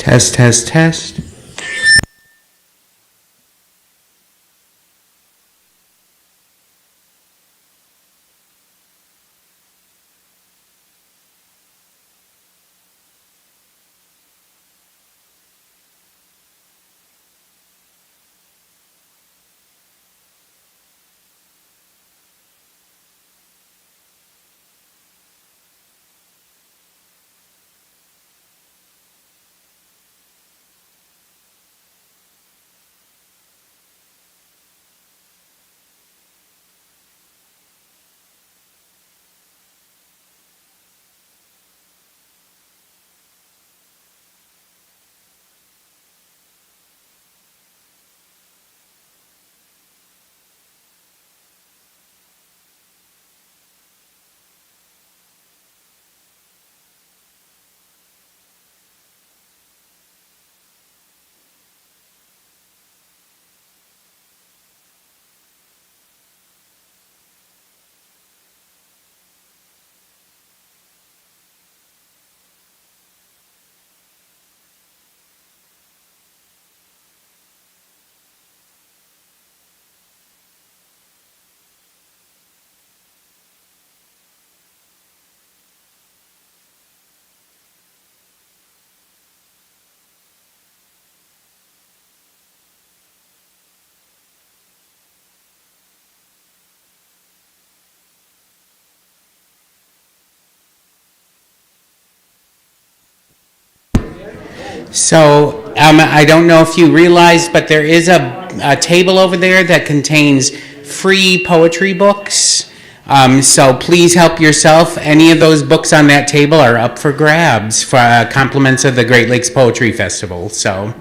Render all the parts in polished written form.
Test, test, test. So I don't know if you realize, but there is a table over there that contains free poetry books. So please help yourself. Any of those books on that table are up for grabs for compliments of the Great Lakes Poetry Festival. So.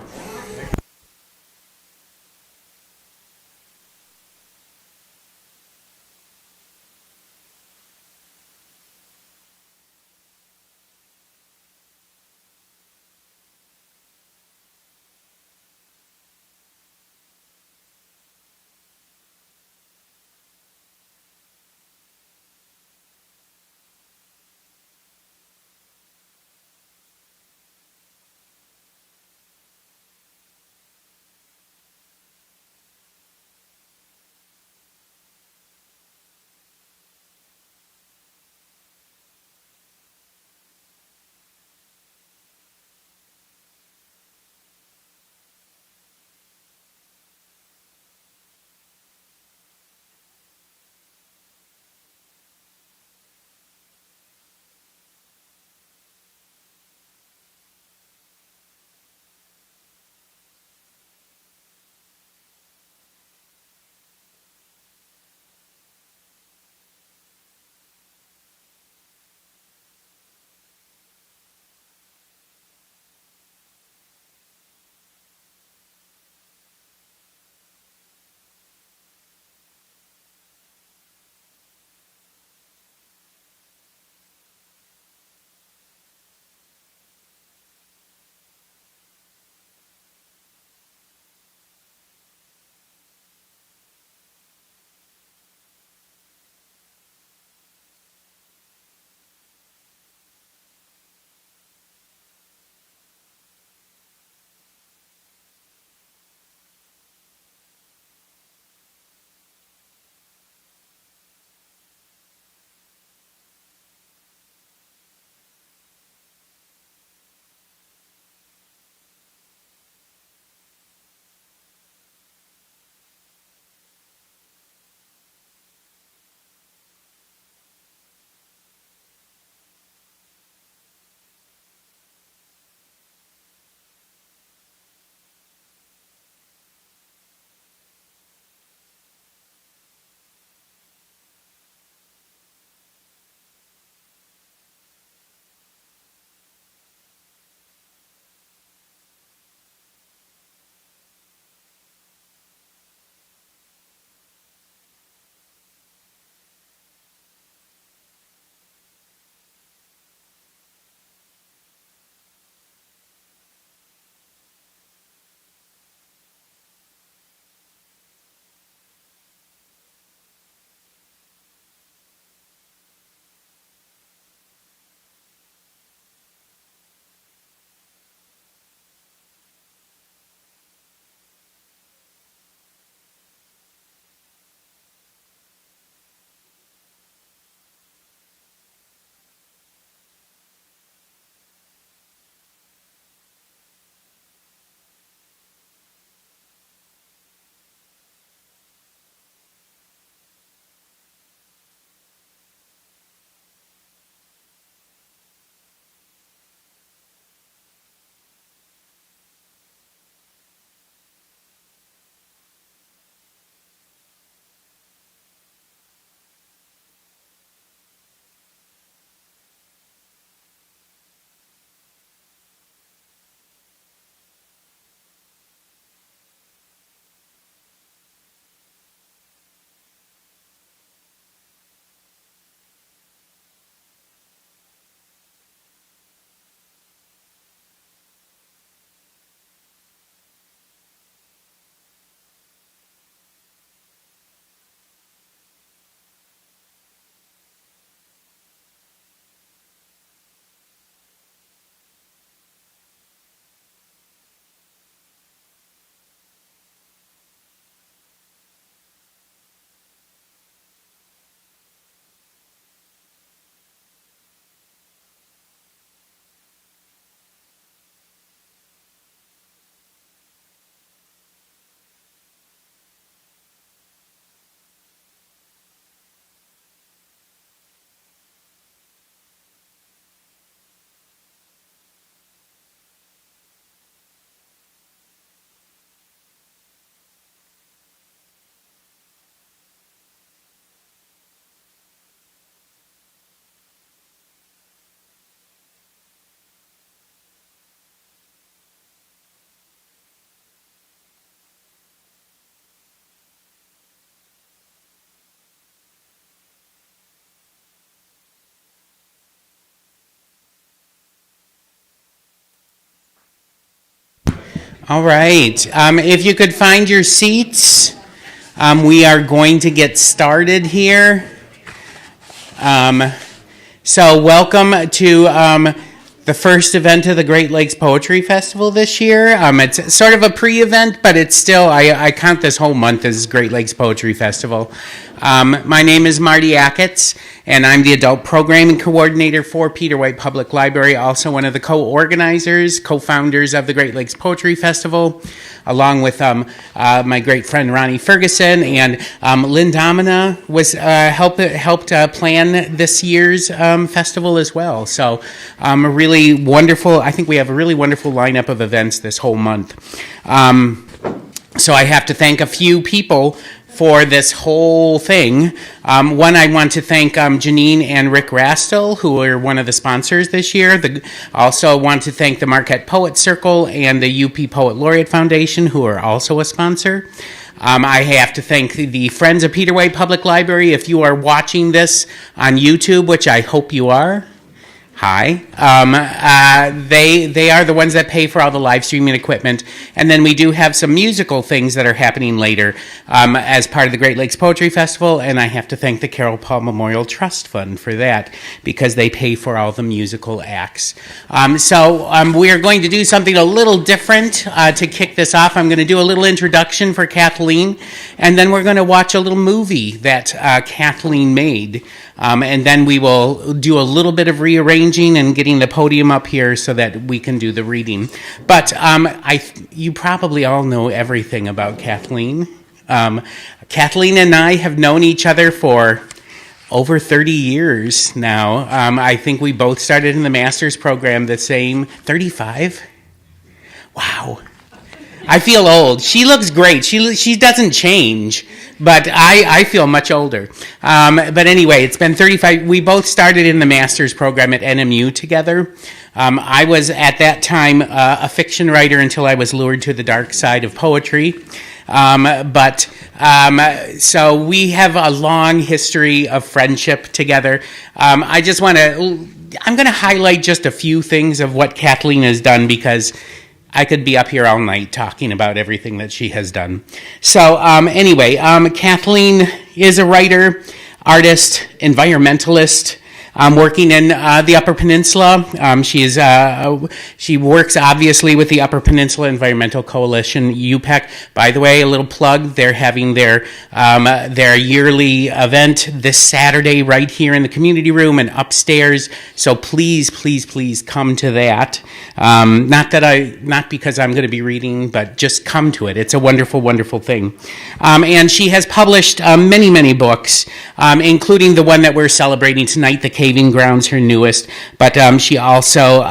All right. If you could find your seats, we are going to get started here. So welcome to the first event of the Great Lakes Poetry Festival this year. It's sort of a pre-event, but it's still, I count this whole month as Great Lakes Poetry Festival. My name is Marty Acketts, and I'm the Adult Programming Coordinator for Peter White Public Library, also one of the co-organizers, co-founders of the Great Lakes Poetry Festival, along with my great friend Ronnie Ferguson, and Lynn Domina was helped plan this year's festival as well. So a really wonderful, I think we have a really wonderful lineup of events this whole month. So I have to thank a few people for this whole thing. One, I want to thank Janine and Rick Rastel, who are one of the sponsors this year. Also want to thank the Marquette Poet Circle and the UP Poet Laureate Foundation, who are also a sponsor. I have to thank the Friends of Peter White Public Library. If you are watching this on YouTube, which I hope you are, hi. They are the ones that pay for all the live streaming equipment. And then we do have some musical things that are happening later as part of the Great Lakes Poetry Festival. And I have to thank the Carol Paul Memorial Trust Fund for that, because they pay for all the musical acts. So we are going to do something a little different to kick this off. I'm going to do a little introduction for Kathleen, and then we're going to watch a little movie that Kathleen made. And then we will do a little bit of rearranging and getting the podium up here so that we can do the reading. But you probably all know everything about Kathleen. Kathleen and I have known each other for over 30 years now. I think we both started in the master's program the same, 35? Wow. I feel old. She looks great. She doesn't change, but I feel much older. But anyway, it's been 35. We both started in the master's program at NMU together. I was at that time a fiction writer until I was lured to the dark side of poetry. So we have a long history of friendship together. I'm going to highlight just a few things of what Kathleen has done, because I could be up here all night talking about everything that she has done. So anyway, Kathleen is a writer, artist, environmentalist, working in the Upper Peninsula. She works obviously with the Upper Peninsula Environmental Coalition, UPEC. By the way, a little plug, they're having their yearly event this Saturday right here in the community room and upstairs. So please, please, please come to that. Not because I'm going to be reading, but just come to it. It's a wonderful, wonderful thing. And she has published many, many books, including the one that we're celebrating tonight, The Caving Grounds, her newest, but she also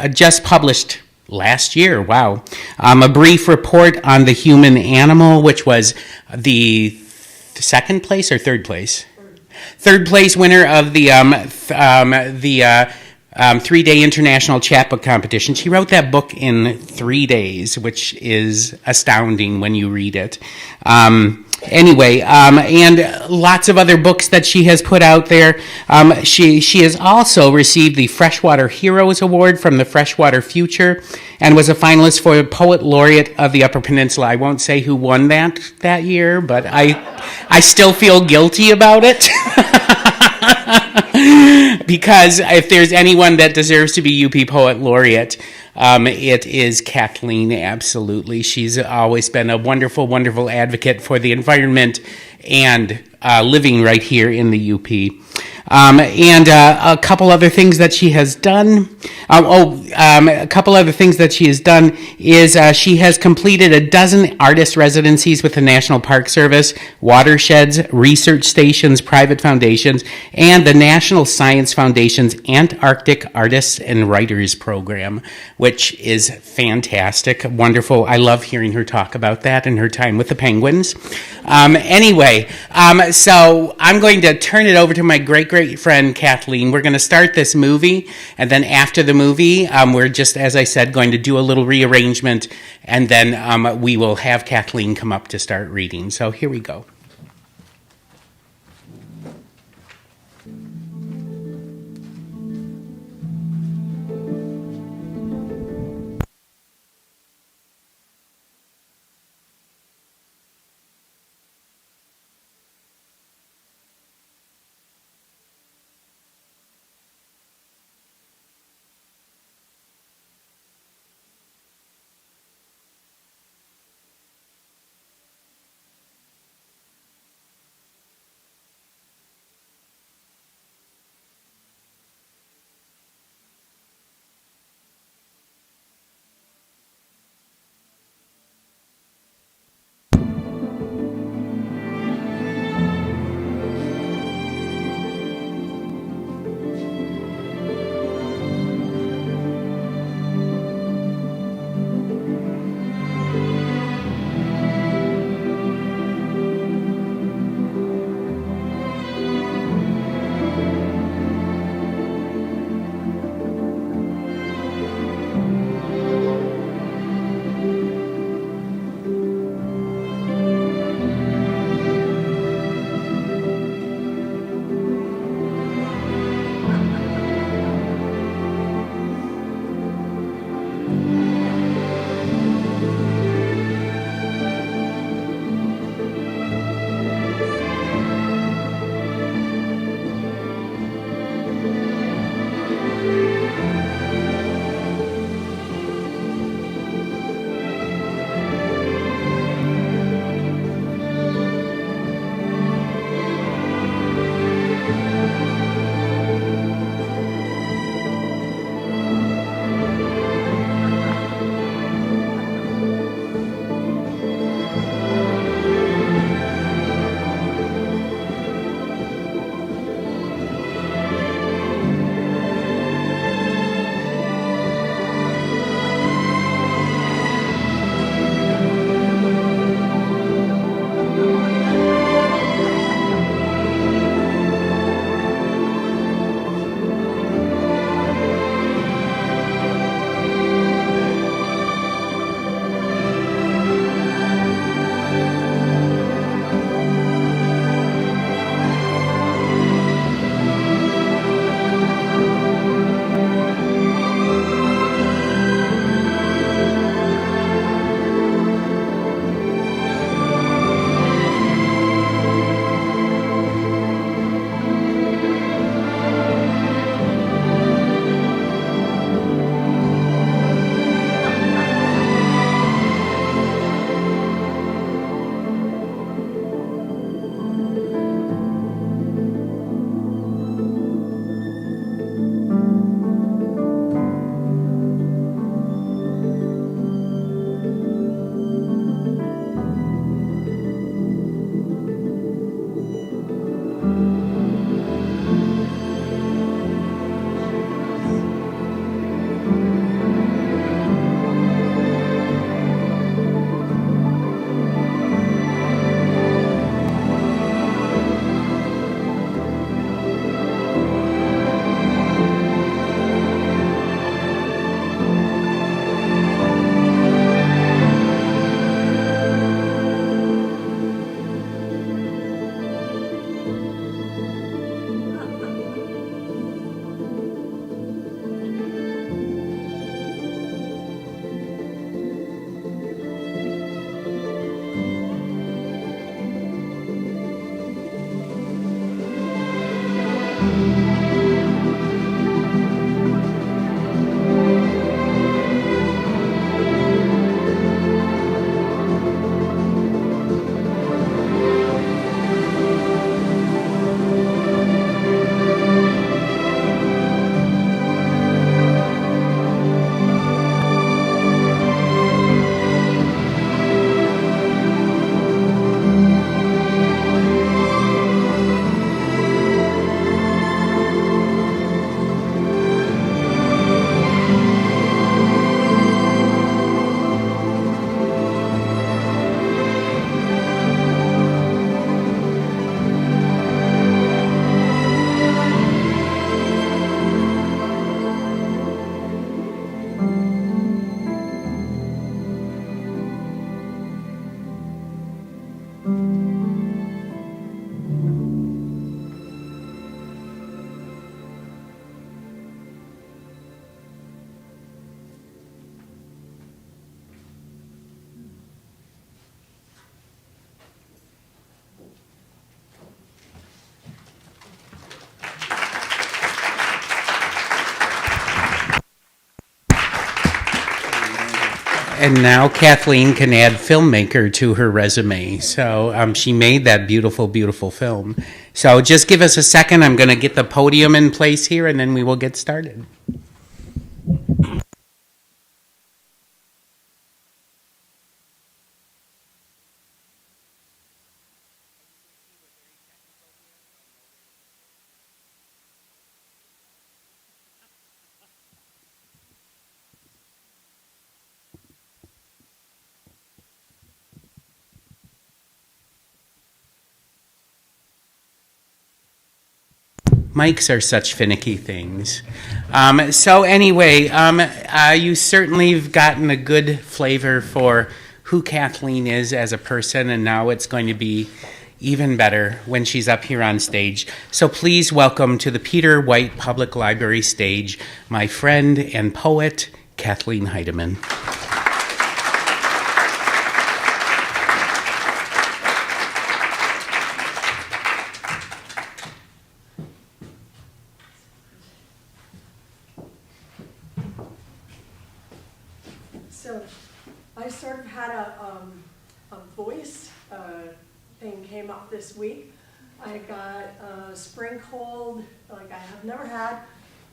just published last year, a brief report on the human animal, which was the second place or third place? Third place winner of the 3-day international chapbook competition. She wrote that book in 3 days, which is astounding when you read it. Anyway, and lots of other books that she has put out there. She has also received the Freshwater Heroes Award from the Freshwater Future, and was a finalist for the Poet Laureate of the Upper Peninsula. I won't say who won that year, but I still feel guilty about it. Because if there's anyone that deserves to be UP Poet Laureate, it is Kathleen, absolutely. She's always been a wonderful, wonderful advocate for the environment and living right here in the UP. And a couple other things that she has done. A couple other things that she has done is she has completed a dozen artist residencies with the National Park Service, watersheds, research stations, private foundations, and the National Science Foundation's Antarctic Artists and Writers Program, which is fantastic, wonderful. I love hearing her talk about that and her time with the penguins. Anyway, so I'm going to turn it over to my great friend Kathleen. We're going to start this movie, and then after the movie, we're just, as I said, going to do a little rearrangement, and then we will have Kathleen come up to start reading. So here we go. And now Kathleen can add filmmaker to her resume. So she made that beautiful, beautiful film. So just give us a second. I'm going to get the podium in place here, and then we will get started. Mics are such finicky things. So anyway, you certainly have gotten a good flavor for who Kathleen is as a person, and now it's going to be even better when she's up here on stage. So please welcome to the Peter White Public Library stage my friend and poet, Kathleen Heideman. So I sort of had a voice thing came up this week. I got a spring cold like I have never had,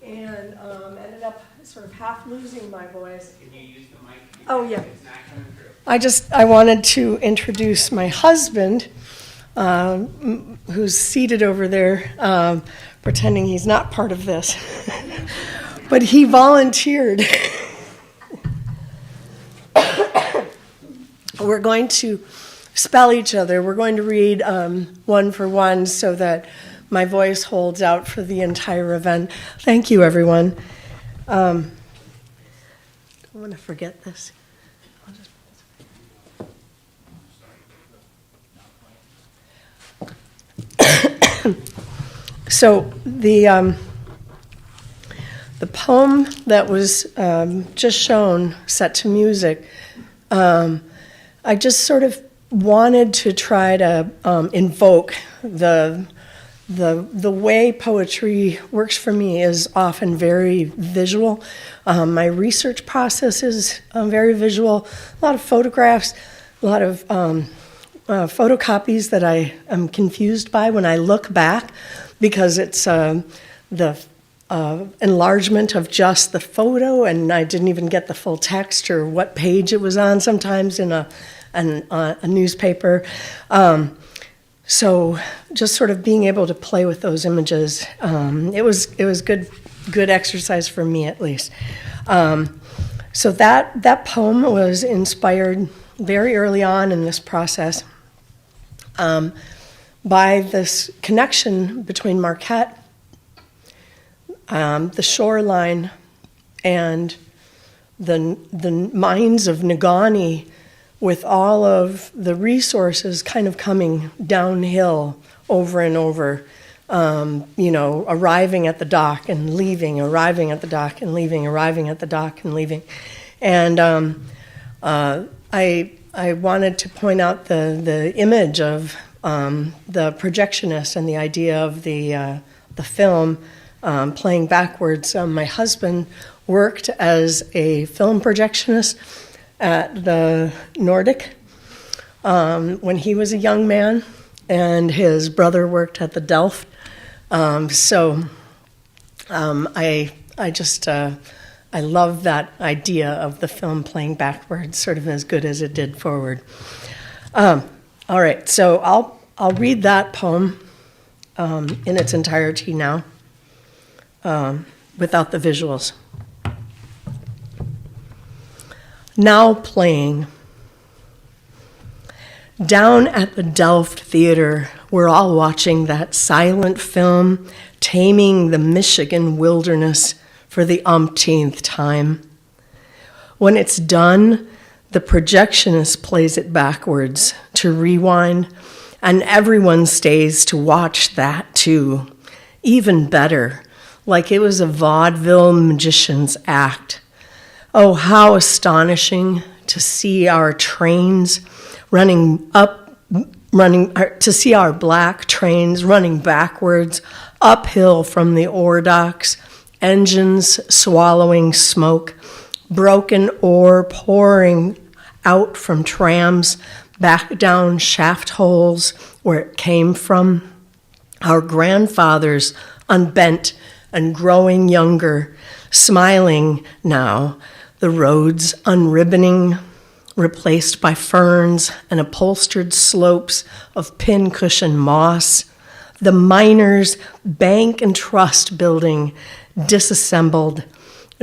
and ended up sort of half losing my voice. Can you use the mic? Oh, yeah. It's not coming through. I wanted to introduce my husband, who's seated over there, pretending he's not part of this. But he volunteered. We're going to spell each other. We're going to read one for one so that my voice holds out for the entire event. Thank you, everyone. I don't want to forget this. So the poem that was just shown, set to music, I just sort of wanted to try to invoke the way poetry works for me is often very visual. My research process is very visual. A lot of photographs, a lot of photocopies that I am confused by when I look back, because it's the enlargement of just the photo, and I didn't even get the full text or what page it was on sometimes in a newspaper. So just sort of being able to play with those images, it was good exercise for me, at least. So that poem was inspired very early on in this process by this connection between Marquette, the shoreline, and the mines of Negaunee, with all of the resources kind of coming downhill over and over, arriving at the dock and leaving, arriving at the dock and leaving, arriving at the dock and leaving. And I wanted to point out the image of the projectionist and the idea of the film playing backwards. My husband worked as a film projectionist at the Nordic when he was a young man, and his brother worked at the Delft. I love that idea of the film playing backwards, sort of as good as it did forward. All right, so I'll read that poem in its entirety now, without the visuals. Now playing. Down at the Delft Theater, we're all watching that silent film, Taming the Michigan Wilderness, for the umpteenth time. When it's done, the projectionist plays it backwards to rewind, and everyone stays to watch that too. Even better, like it was a vaudeville magician's act. Oh, how astonishing to see our trains to see our black trains running backwards uphill from the ore docks, engines swallowing smoke, broken ore pouring out from trams, back down shaft holes where it came from. Our grandfathers, unbent and growing younger, smiling now, the roads unribboning, replaced by ferns and upholstered slopes of pincushion moss, the miners' bank and trust building disassembled,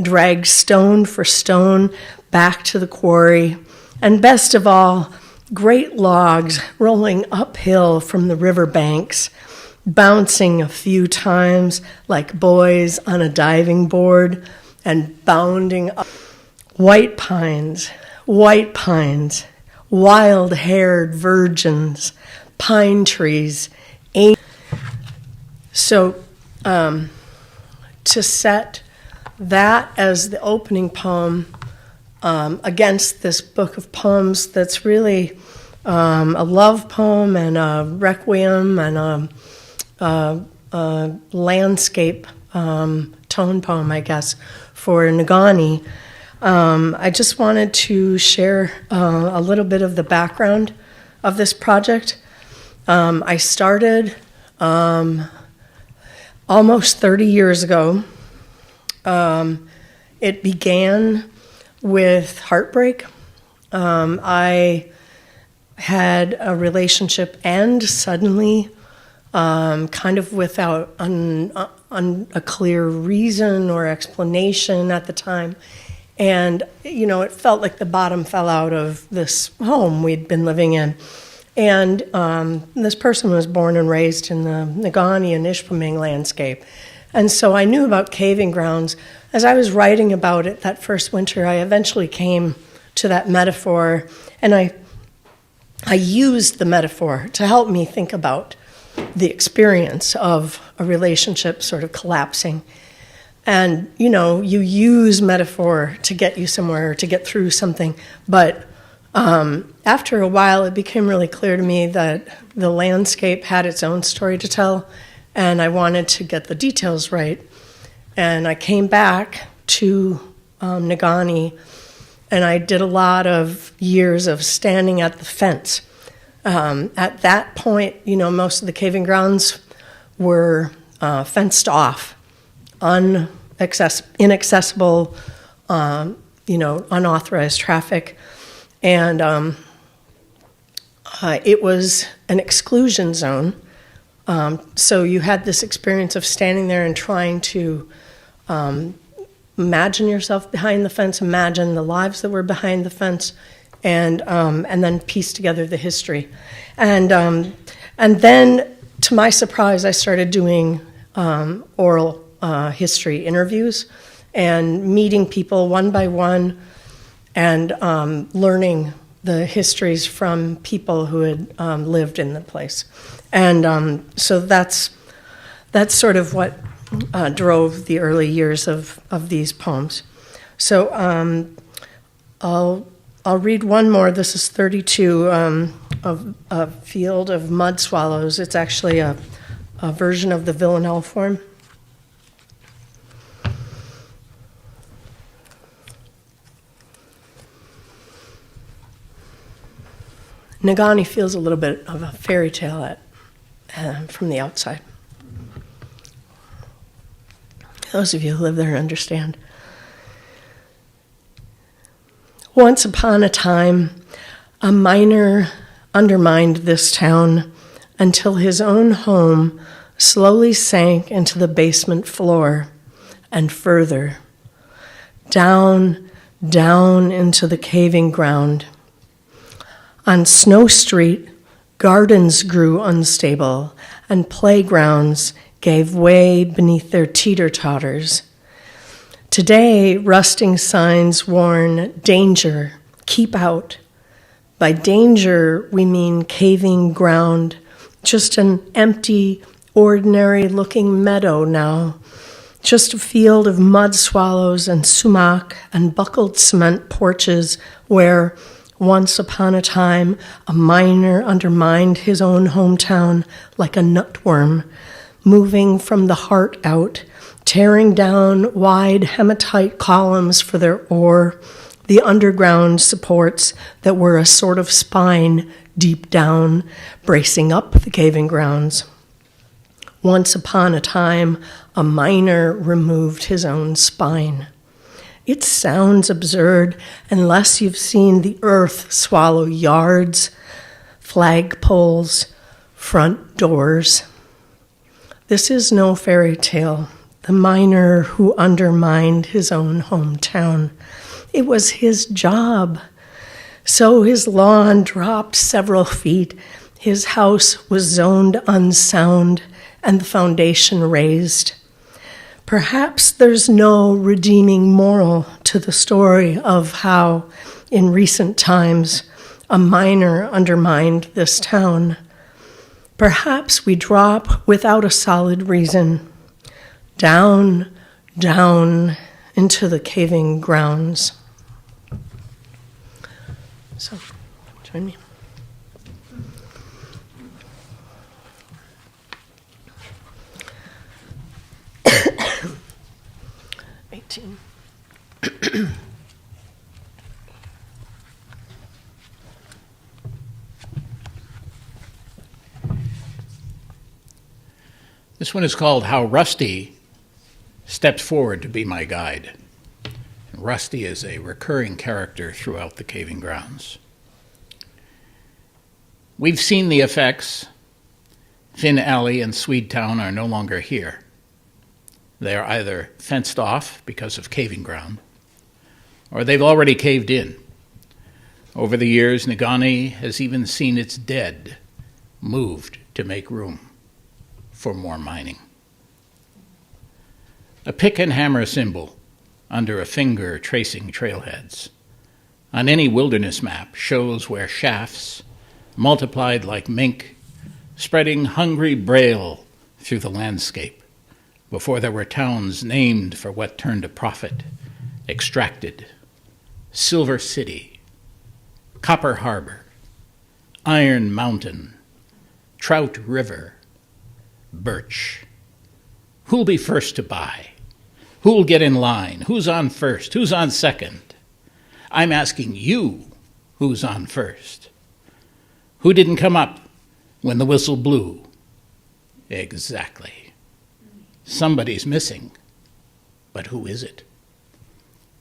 dragged stone for stone back to the quarry, and best of all, great logs rolling uphill from the river banks, bouncing a few times like boys on a diving board and bounding up. White pines, wild-haired virgins, pine trees. So to set that as the opening poem against this book of poems that's really a love poem and a requiem and a landscape tone poem, I guess, for Negaunee. I just wanted to share a little bit of the background of this project. I started almost 30 years ago. It began with heartbreak. I had a relationship end suddenly, kind of without a clear reason or explanation at the time. And, it felt like the bottom fell out of this home we'd been living in. And this person was born and raised in the Negaunee and Ishpeming landscape. And so I knew about caving grounds. As I was writing about it that first winter, I eventually came to that metaphor, and I used the metaphor to help me think about the experience of a relationship sort of collapsing. And, you use metaphor to get you somewhere, to get through something. But after a while, it became really clear to me that the landscape had its own story to tell, and I wanted to get the details right. And I came back to Negaunee, and I did a lot of years of standing at the fence. At that point, most of the caving grounds were fenced off, inaccessible, unauthorized traffic. And it was an exclusion zone. So you had this experience of standing there and trying to imagine yourself behind the fence, imagine the lives that were behind the fence, and then piece together the history. And then, to my surprise, I started doing oral history interviews and meeting people one by one and learning the histories from people who had lived in the place. And so that's sort of what drove the early years of these poems. So I'll read one more. This is 32 of A Field of Mud Swallows. It's actually a version of the Villanelle form. Negaunee feels a little bit of a fairy tale from the outside. Those of you who live there understand. Once upon a time, a miner undermined this town until his own home slowly sank into the basement floor and further, down into the caving ground. On Snow Street, gardens grew unstable, and playgrounds gave way beneath their teeter-totters. Today, rusting signs warn, danger, keep out. By danger, we mean caving ground, just an empty, ordinary-looking meadow now, just a field of mud swallows and sumac and buckled cement porches where, once upon a time, a miner undermined his own hometown like a nutworm, moving from the heart out, tearing down wide hematite columns for their ore, the underground supports that were a sort of spine deep down, bracing up the caving grounds. Once upon a time, a miner removed his own spine. It sounds absurd unless you've seen the earth swallow yards, flagpoles, front doors. This is no fairy tale. The miner who undermined his own hometown. It was his job. So his lawn dropped several feet, his house was zoned unsound, and the foundation raised. Perhaps there's no redeeming moral to the story of how, in recent times, a miner undermined this town. Perhaps we drop without a solid reason, down, down into the caving grounds. So, join me. This one is called How Rusty Stepped Forward to Be My Guide. Rusty is a recurring character throughout the caving grounds. We've seen the effects. Finn Alley and Swedetown are no longer here. They are either fenced off because of caving ground, or they've already caved in. Over the years, Negaunee has even seen its dead moved to make room for more mining. A pick and hammer symbol under a finger tracing trailheads on any wilderness map shows where shafts, multiplied like mink, spreading hungry braille through the landscape before there were towns named for what turned a profit, extracted, Silver City, Copper Harbor, Iron Mountain, Trout River, Birch. Who'll be first to buy? Who'll get in line? Who's on first? Who's on second? I'm asking you who's on first. Who didn't come up when the whistle blew? Exactly. Somebody's missing. But who is it?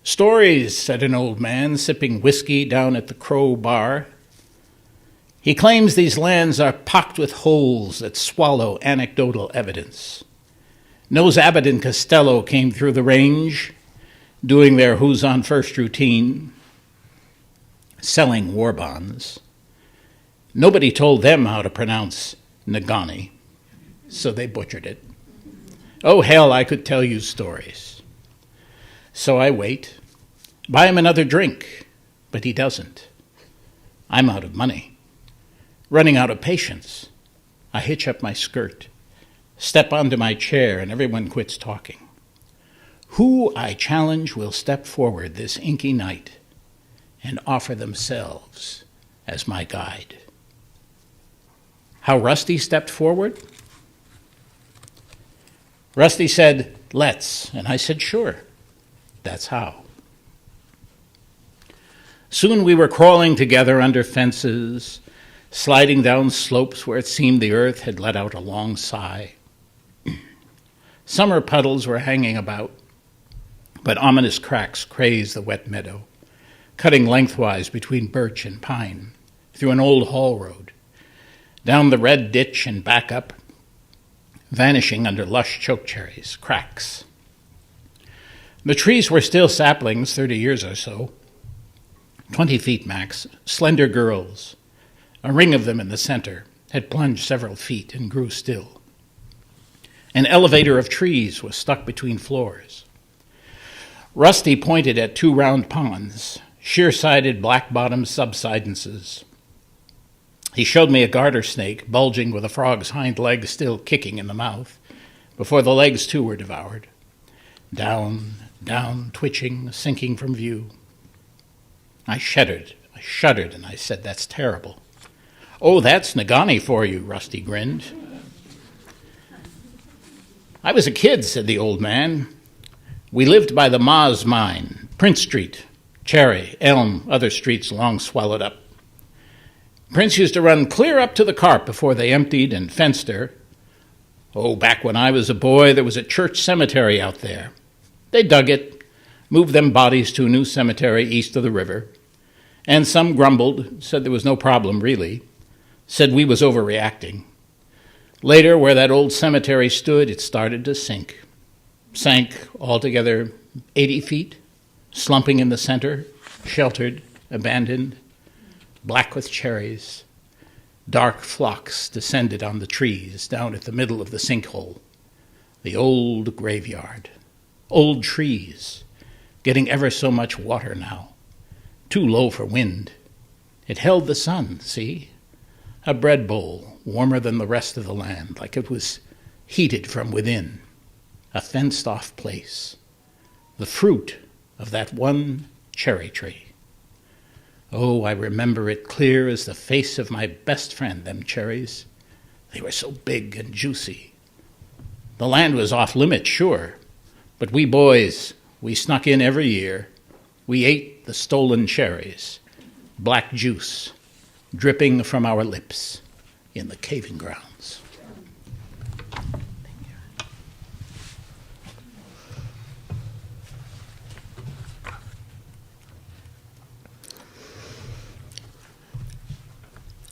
Stories, said an old man, sipping whiskey down at the Crow Bar. He claims these lands are pocked with holes that swallow anecdotal evidence. Knows Abbott and Costello came through the range, doing their who's on first routine, selling war bonds. Nobody told them how to pronounce Negaunee, so they butchered it. Oh, hell, I could tell you stories. So I wait, buy him another drink, but he doesn't. I'm out of money, running out of patience. I hitch up my skirt, step onto my chair, and everyone quits talking. Who, I challenge, will step forward this inky night and offer themselves as my guide? How Rusty stepped forward? Rusty said, let's, and I said, sure, that's how. Soon we were crawling together under fences, sliding down slopes where it seemed the earth had let out a long sigh. Summer puddles were hanging about, but ominous cracks crazed the wet meadow, cutting lengthwise between birch and pine, through an old haul road, down the red ditch and back up, vanishing under lush chokecherries, cracks. The trees were still saplings 30 years or so, 20 feet max, slender girls. A ring of them in the center had plunged several feet and grew still. An elevator of trees was stuck between floors. Rusty pointed at two round ponds, sheer-sided black-bottomed subsidences. He showed me a garter snake bulging with a frog's hind legs still kicking in the mouth, before the legs too were devoured. Down, down, twitching, sinking from view. I shuddered, and I said, that's terrible. Oh, that's Negaunee for you, Rusty grinned. I was a kid, said the old man. We lived by the Moz mine, Prince Street, Cherry, Elm, other streets long swallowed up. Prince used to run clear up to the Carp before they emptied and fenced her. Oh, back when I was a boy, there was a church cemetery out there. They dug it, moved them bodies to a new cemetery east of the river, and some grumbled, said there was no problem really, said we was overreacting. Later, where that old cemetery stood, it started to sink. Sank altogether 80 feet, slumping in the center, sheltered, abandoned, black with cherries. Dark flocks descended on the trees down at the middle of the sinkhole. The old graveyard. Old trees, getting ever so much water now. Too low for wind. It held the sun, see? A bread bowl, warmer than the rest of the land, like it was heated from within. A fenced-off place. The fruit of that one cherry tree. Oh, I remember it clear as the face of my best friend, them cherries. They were so big and juicy. The land was off limits, sure, but we boys, we snuck in every year. We ate the stolen cherries, black juice, dripping from our lips in the caving grounds.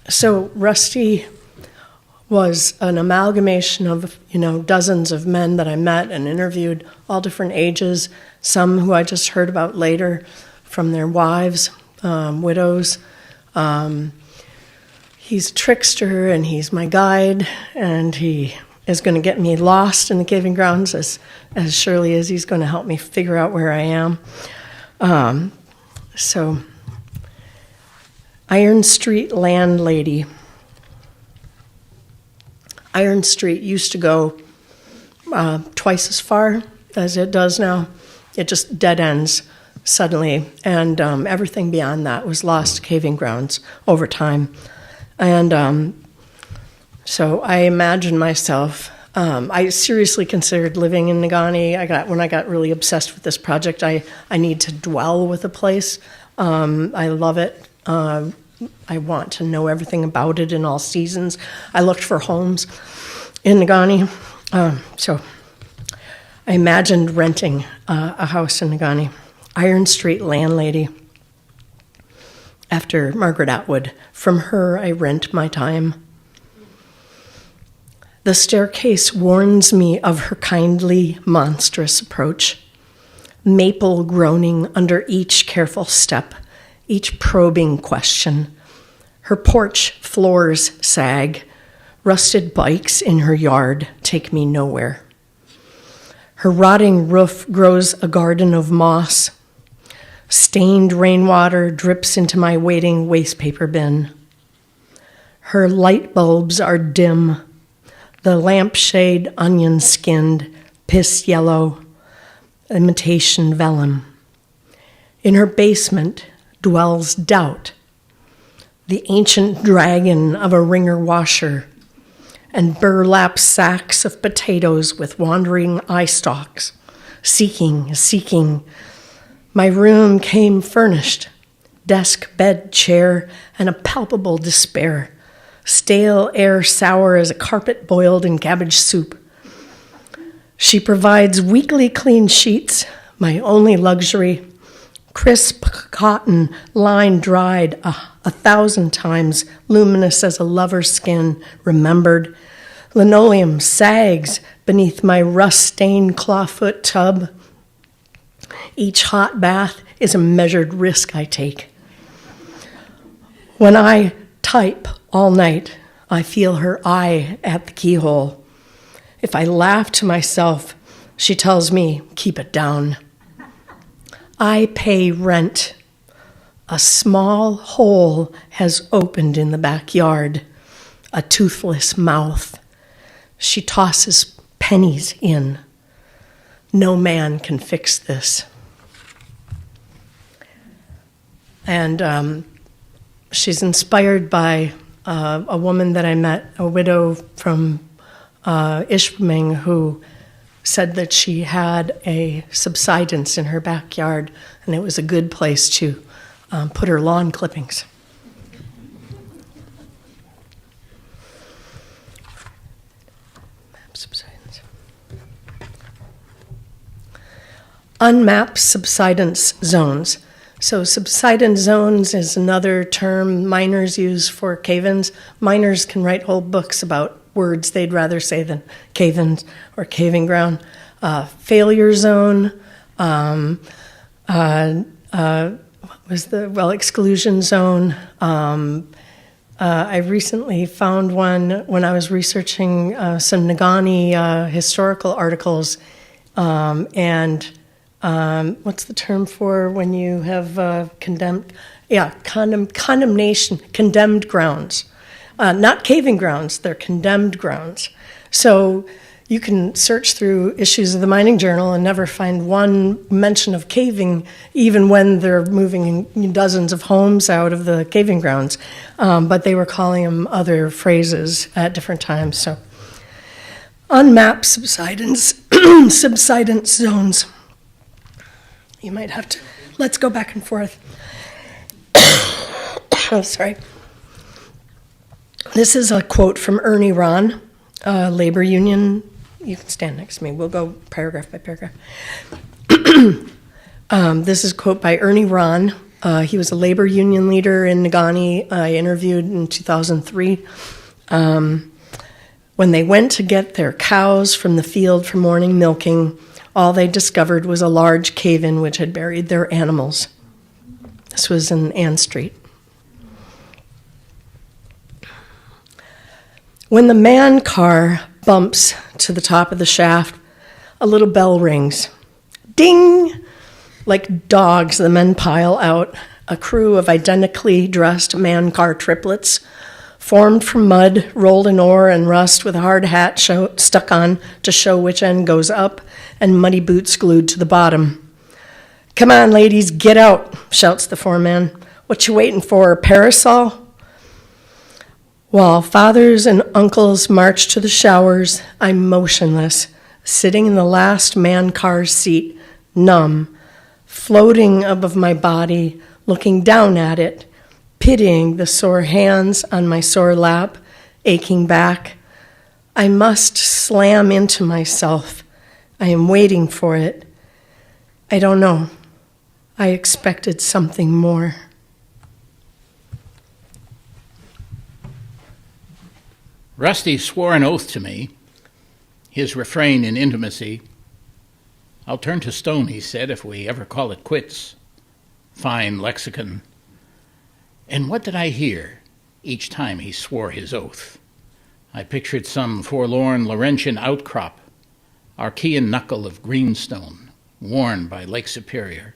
So Rusty was an amalgamation of, dozens of men that I met and interviewed, all different ages, some who I just heard about later from their wives, widows. He's a trickster and he's my guide, and he is going to get me lost in the caving grounds as surely as he's going to help me figure out where I am. So Iron Street landlady. Iron Street used to go twice as far as it does now. It just dead ends suddenly, and everything beyond that was lost to caving grounds over time. And so I imagined myself, I seriously considered living in Negaunee. When I got really obsessed with this project, I need to dwell with a place. I love it. I want to know everything about it in all seasons. I looked for homes in Negaunee. So I imagined renting a house in Negaunee. Iron Street landlady. After Margaret Atwood. From her I rent my time. The staircase warns me of her kindly, monstrous approach. Maple groaning under each careful step, each probing question. Her porch floors sag. Rusted bikes in her yard take me nowhere. Her rotting roof grows a garden of moss. Stained rainwater drips into my waiting wastepaper bin. Her light bulbs are dim. The lampshade onion-skinned, piss yellow, imitation vellum. In her basement dwells doubt, the ancient dragon of a wringer washer, and burlap sacks of potatoes with wandering eye stalks, seeking. My room came furnished, desk, bed, chair, and a palpable despair. Stale air sour as a carpet boiled in cabbage soup. She provides weekly clean sheets, my only luxury. Crisp cotton, line dried 1,000 times, luminous as a lover's skin, remembered. Linoleum sags beneath my rust-stained clawfoot tub. Each hot bath is a measured risk I take. When I type all night, I feel her eye at the keyhole. If I laugh to myself, she tells me, keep it down. I pay rent. A small hole has opened in the backyard, a toothless mouth. She tosses pennies in. No man can fix this. And she's inspired by a woman that I met, a widow from Ishpeming, who said that she had a subsidence in her backyard, and it was a good place to put her lawn clippings. Map subsidence. Unmapped subsidence zones. So subsidence zones is another term miners use for cave-ins. Miners can write whole books about words they'd rather say than cave-ins or caving ground. Failure zone, exclusion zone. I recently found one when I was researching some Nagani historical articles, and what's the term for when you have condemned? Yeah, condemnation, condemned grounds. Not caving grounds, they're condemned grounds. So you can search through issues of the Mining Journal and never find one mention of caving, even when they're moving dozens of homes out of the caving grounds. But they were calling them other phrases at different times. So unmapped subsidence, subsidence zones. You might have to, let's go back and forth. Oh, sorry. This is a quote from Ernie Ron, labor union. You can stand next to me. We'll go paragraph by paragraph. This is a quote by Ernie Ron. He was a labor union leader in Nagani. I interviewed in 2003. When they went to get their cows from the field for morning milking, all they discovered was a large cave-in which had buried their animals. This was in Ann Street. When the man car bumps to the top of the shaft, a little bell rings. Ding! Like dogs, the men pile out, a crew of identically dressed man car triplets, formed from mud, rolled in ore and rust with a hard hat stuck on to show which end goes up, and muddy boots glued to the bottom. "Come on, ladies, get out," shouts the foreman. "What you waiting for, a parasol?" While fathers and uncles march to the showers, I'm motionless, sitting in the last man car seat, numb, floating above my body, looking down at it, pitying the sore hands on my sore lap, aching back. I must slam into myself. I am waiting for it. I don't know. I expected something more. Rusty swore an oath to me, his refrain in intimacy. "I'll turn to stone," he said, "if we ever call it quits." Fine lexicon. And what did I hear each time he swore his oath? I pictured some forlorn Laurentian outcrop, Archean knuckle of greenstone, worn by Lake Superior,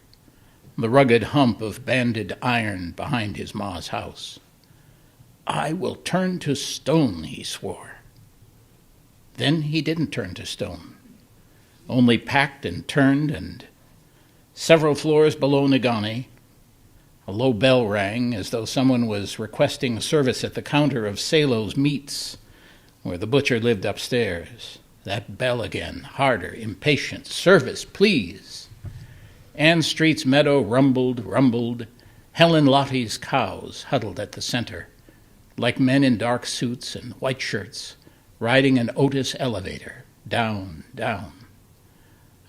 the rugged hump of banded iron behind his ma's house. "I will turn to stone," he swore. Then he didn't turn to stone, only packed and turned, and several floors below Nagani, a low bell rang as though someone was requesting service at the counter of Salo's Meats, where the butcher lived upstairs. That bell again, harder, impatient. "Service, please." Ann Street's meadow rumbled. Helen Lottie's cows huddled at the center, like men in dark suits and white shirts, riding an Otis elevator, down.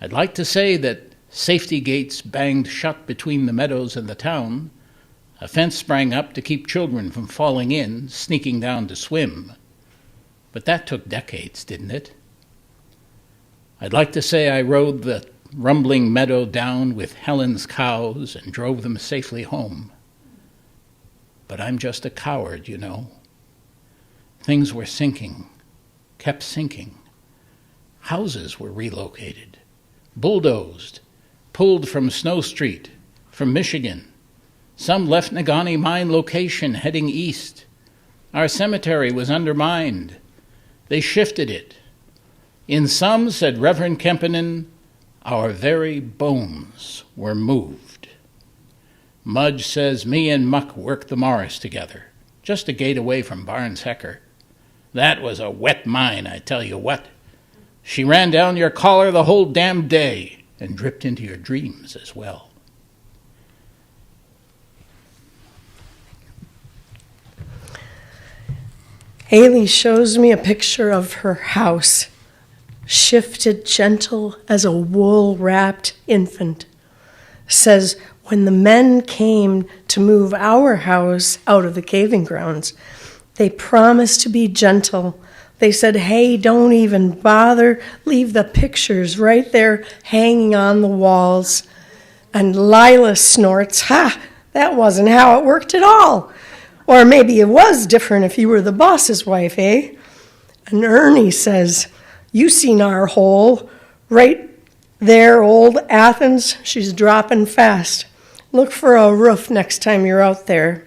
I'd like to say that safety gates banged shut between the meadows and the town. A fence sprang up to keep children from falling in, sneaking down to swim. But that took decades, didn't it? I'd like to say I rode the rumbling meadow down with Helen's cows and drove them safely home. But I'm just a coward, you know. Things were sinking, kept sinking. Houses were relocated, bulldozed, pulled from Snow Street, from Michigan. Some left Nagani mine location heading east. Our cemetery was undermined. They shifted it. In some, said Reverend Kempinen, our very bones were moved. Mudge says me and Muck worked the Morris together, just a gate away from Barnes Hecker. That was a wet mine, I tell you what. She ran down your collar the whole damned day and dripped into your dreams as well. Haley shows me a picture of her house, shifted gentle as a wool-wrapped infant. Says, when the men came to move our house out of the caving grounds, they promised to be gentle. They said, hey, don't even bother. Leave the pictures right there hanging on the walls. And Lila snorts, ha, that wasn't how it worked at all. Or maybe it was different if you were the boss's wife, eh? And Ernie says, you seen our hole right there, old Athens. She's dropping fast. Look for a roof next time you're out there.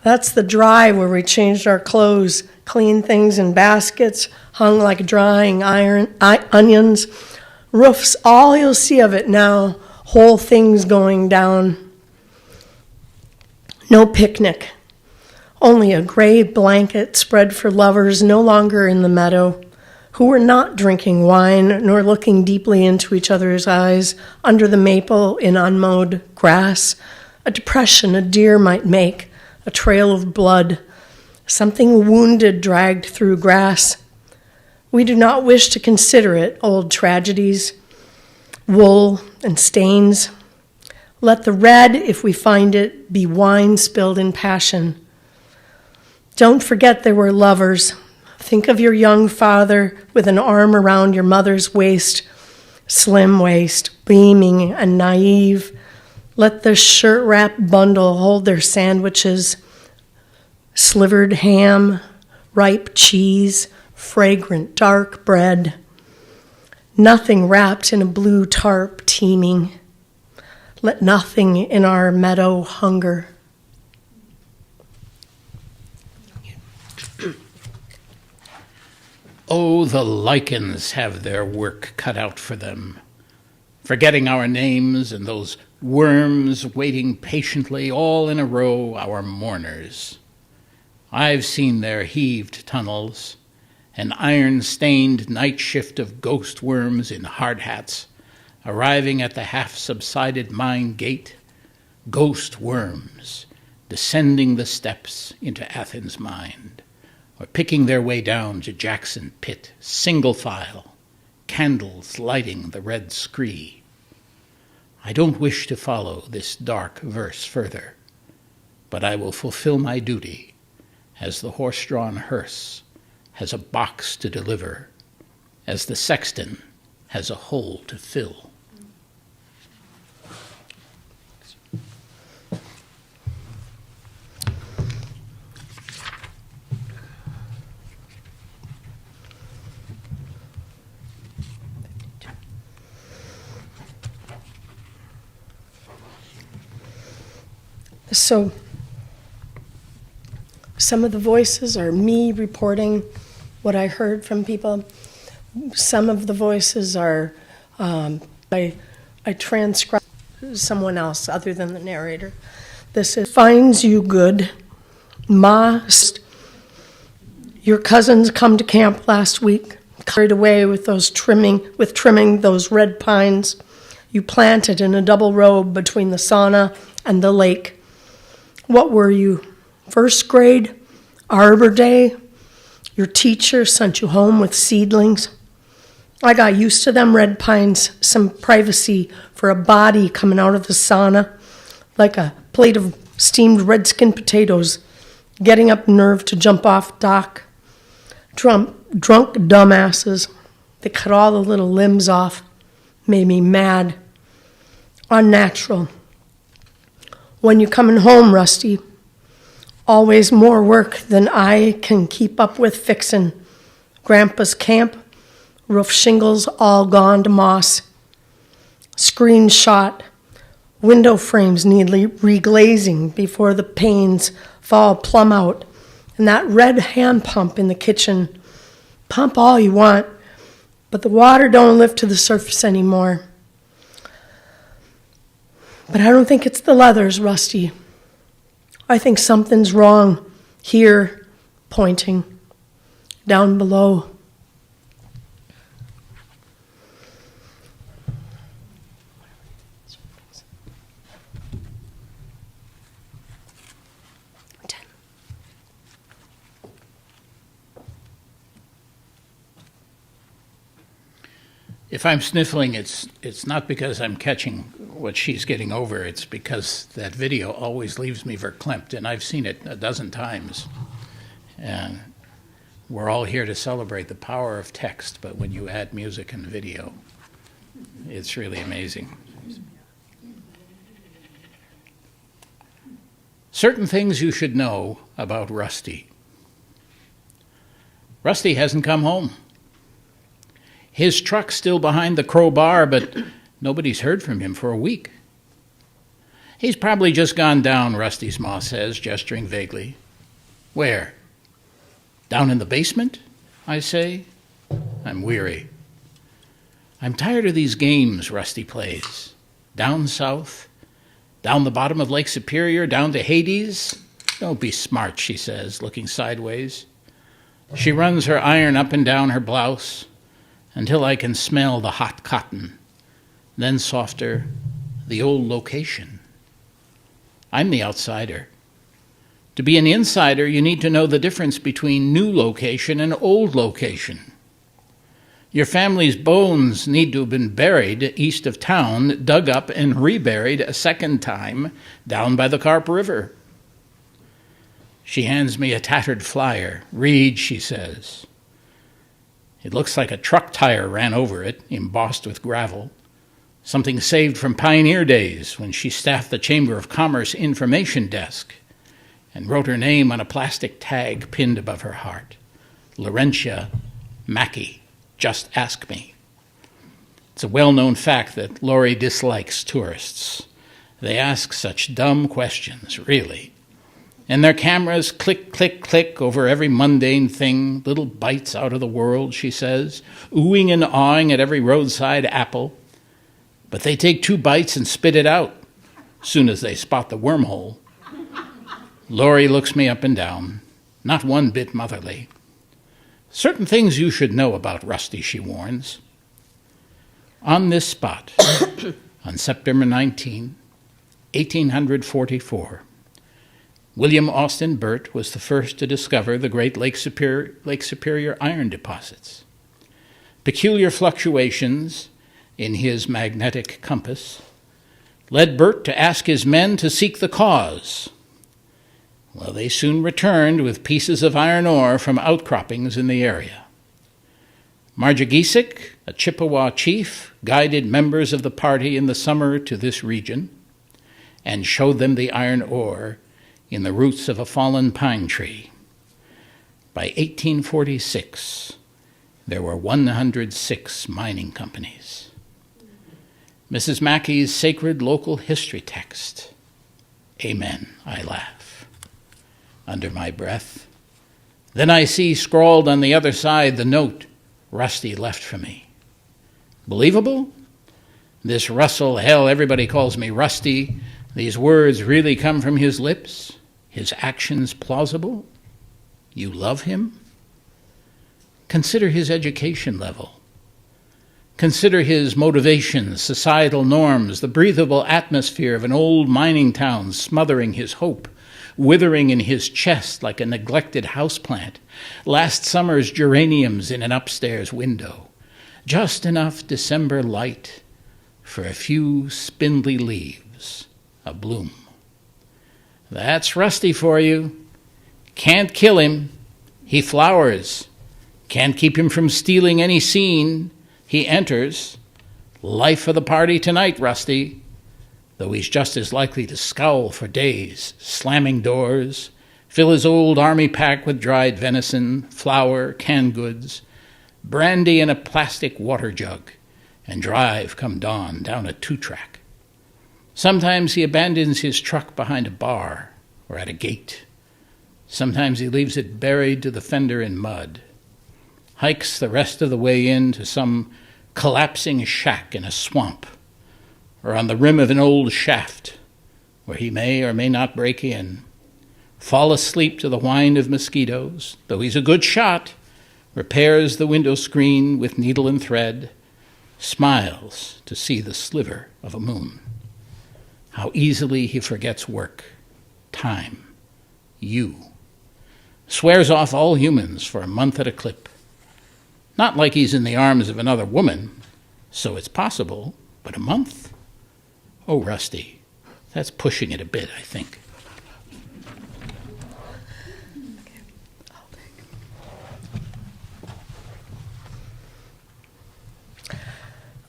That's the dry where we changed our clothes, cleaned things in baskets, hung like drying onions. Roof's all you'll see of it now, whole things going down. No picnic. Only a gray blanket spread for lovers no longer in the meadow, who were not drinking wine nor looking deeply into each other's eyes under the maple in unmowed grass, a depression a deer might make, a trail of blood, something wounded dragged through grass. We do not wish to consider it old tragedies, wool and stains. Let the red, if we find it, be wine spilled in passion. Don't forget there were lovers. Think of your young father with an arm around your mother's waist, slim waist, beaming and naive. Let the shirt-wrap bundle hold their sandwiches, slivered ham, ripe cheese, fragrant dark bread. Nothing wrapped in a blue tarp teeming. Let nothing in our meadow hunger. Oh, the lichens have their work cut out for them, forgetting our names and those worms waiting patiently all in a row, our mourners. I've seen their heaved tunnels, an iron-stained night shift of ghost worms in hard hats, arriving at the half-subsided mine gate, ghost worms descending the steps into Athens' mind, or picking their way down to Jackson Pit, single file, candles lighting the red scree. I don't wish to follow this dark verse further, but I will fulfill my duty as the horse-drawn hearse has a box to deliver, as the sexton has a hole to fill. So some of the voices are me reporting what I heard from people. Some of the voices are I transcribe someone else other than the narrator. This is, finds you good. Ma, your cousins come to camp last week, carried away with trimming those red pines you planted in a double row between the sauna and the lake. What were you? First grade? Arbor Day? Your teacher sent you home with seedlings? I got used to them red pines, some privacy for a body coming out of the sauna, like a plate of steamed red-skin potatoes, getting up nerve to jump off dock. Drunk dumbasses. They cut all the little limbs off. Made me mad. Unnatural. When you coming home, Rusty? Always more work than I can keep up with fixin'. Grandpa's camp, roof shingles all gone to moss. Screen shot, window frames need reglazing before the panes fall plumb out. And that red hand pump in the kitchen, pump all you want, but the water don't lift to the surface anymore. But I don't think it's the leathers, Rusty. I think something's wrong here, pointing, down below. If I'm sniffling, it's not because I'm catching what she's getting over. It's because that video always leaves me verklempt, and I've seen it a dozen times. And we're all here to celebrate the power of text, but when you add music and video, it's really amazing. Certain things you should know about Rusty. Rusty hasn't come home. His truck's still behind the Crow Bar, but nobody's heard from him for a week. He's probably just gone down, Rusty's ma says, gesturing vaguely. Where? Down in the basement? I say. I'm weary. I'm tired of these games Rusty plays. Down south, down the bottom of Lake Superior, down to Hades. Don't be smart, she says, looking sideways. She runs her iron up and down her blouse until I can smell the hot cotton. Then softer, the old location. I'm the outsider. To be an insider, you need to know the difference between new location and old location. Your family's bones need to have been buried east of town, dug up and reburied a second time down by the Carp River. She hands me a tattered flyer. Read, she says. It looks like a truck tire ran over it, embossed with gravel. Something saved from pioneer days when she staffed the Chamber of Commerce information desk and wrote her name on a plastic tag pinned above her heart. Laurentia Mackey, just ask me. It's a well-known fact that Laurie dislikes tourists. They ask such dumb questions, really. And their cameras click, click, click over every mundane thing, little bites out of the world, she says, oohing and awing at every roadside apple. But they take 2 bites and spit it out, soon as they spot the wormhole. Laurie looks me up and down, not one bit motherly. Certain things you should know about Rusty, she warns. On this spot, on September 19, 1844, William Austin Burt was the first to discover the great Lake Superior iron deposits. Peculiar fluctuations in his magnetic compass led Burt to ask his men to seek the cause. Well, they soon returned with pieces of iron ore from outcroppings in the area. Marjagisik, a Chippewa chief, guided members of the party in the summer to this region and showed them the iron ore in the roots of a fallen pine tree. By 1846, there were 106 mining companies. Mrs. Mackey's sacred local history text. Amen, I laugh, under my breath. Then I see scrawled on the other side the note Rusty left for me. Believable? This Russell, hell, everybody calls me Rusty. These words really come from his lips? His actions plausible? You love him? Consider his education level. Consider his motivations, societal norms, the breathable atmosphere of an old mining town smothering his hope, withering in his chest like a neglected houseplant, last summer's geraniums in an upstairs window, just enough December light for a few spindly leaves, a bloom. That's Rusty for you. Can't kill him. He flowers. Can't keep him from stealing any scene. He enters. Life of the party tonight, Rusty. Though he's just as likely to scowl for days, slamming doors, fill his old army pack with dried venison, flour, canned goods, brandy in a plastic water jug, and drive come dawn down a 2-track. Sometimes he abandons his truck behind a bar or at a gate. Sometimes he leaves it buried to the fender in mud, hikes the rest of the way in to some collapsing shack in a swamp or on the rim of an old shaft where he may or may not break in, fall asleep to the whine of mosquitoes, though he's a good shot, repairs the window screen with needle and thread, smiles to see the sliver of a moon. How easily he forgets work, time, you. Swears off all humans for a month at a clip. Not like he's in the arms of another woman, So it's possible, but a month? Oh, Rusty, that's pushing it a bit, I think.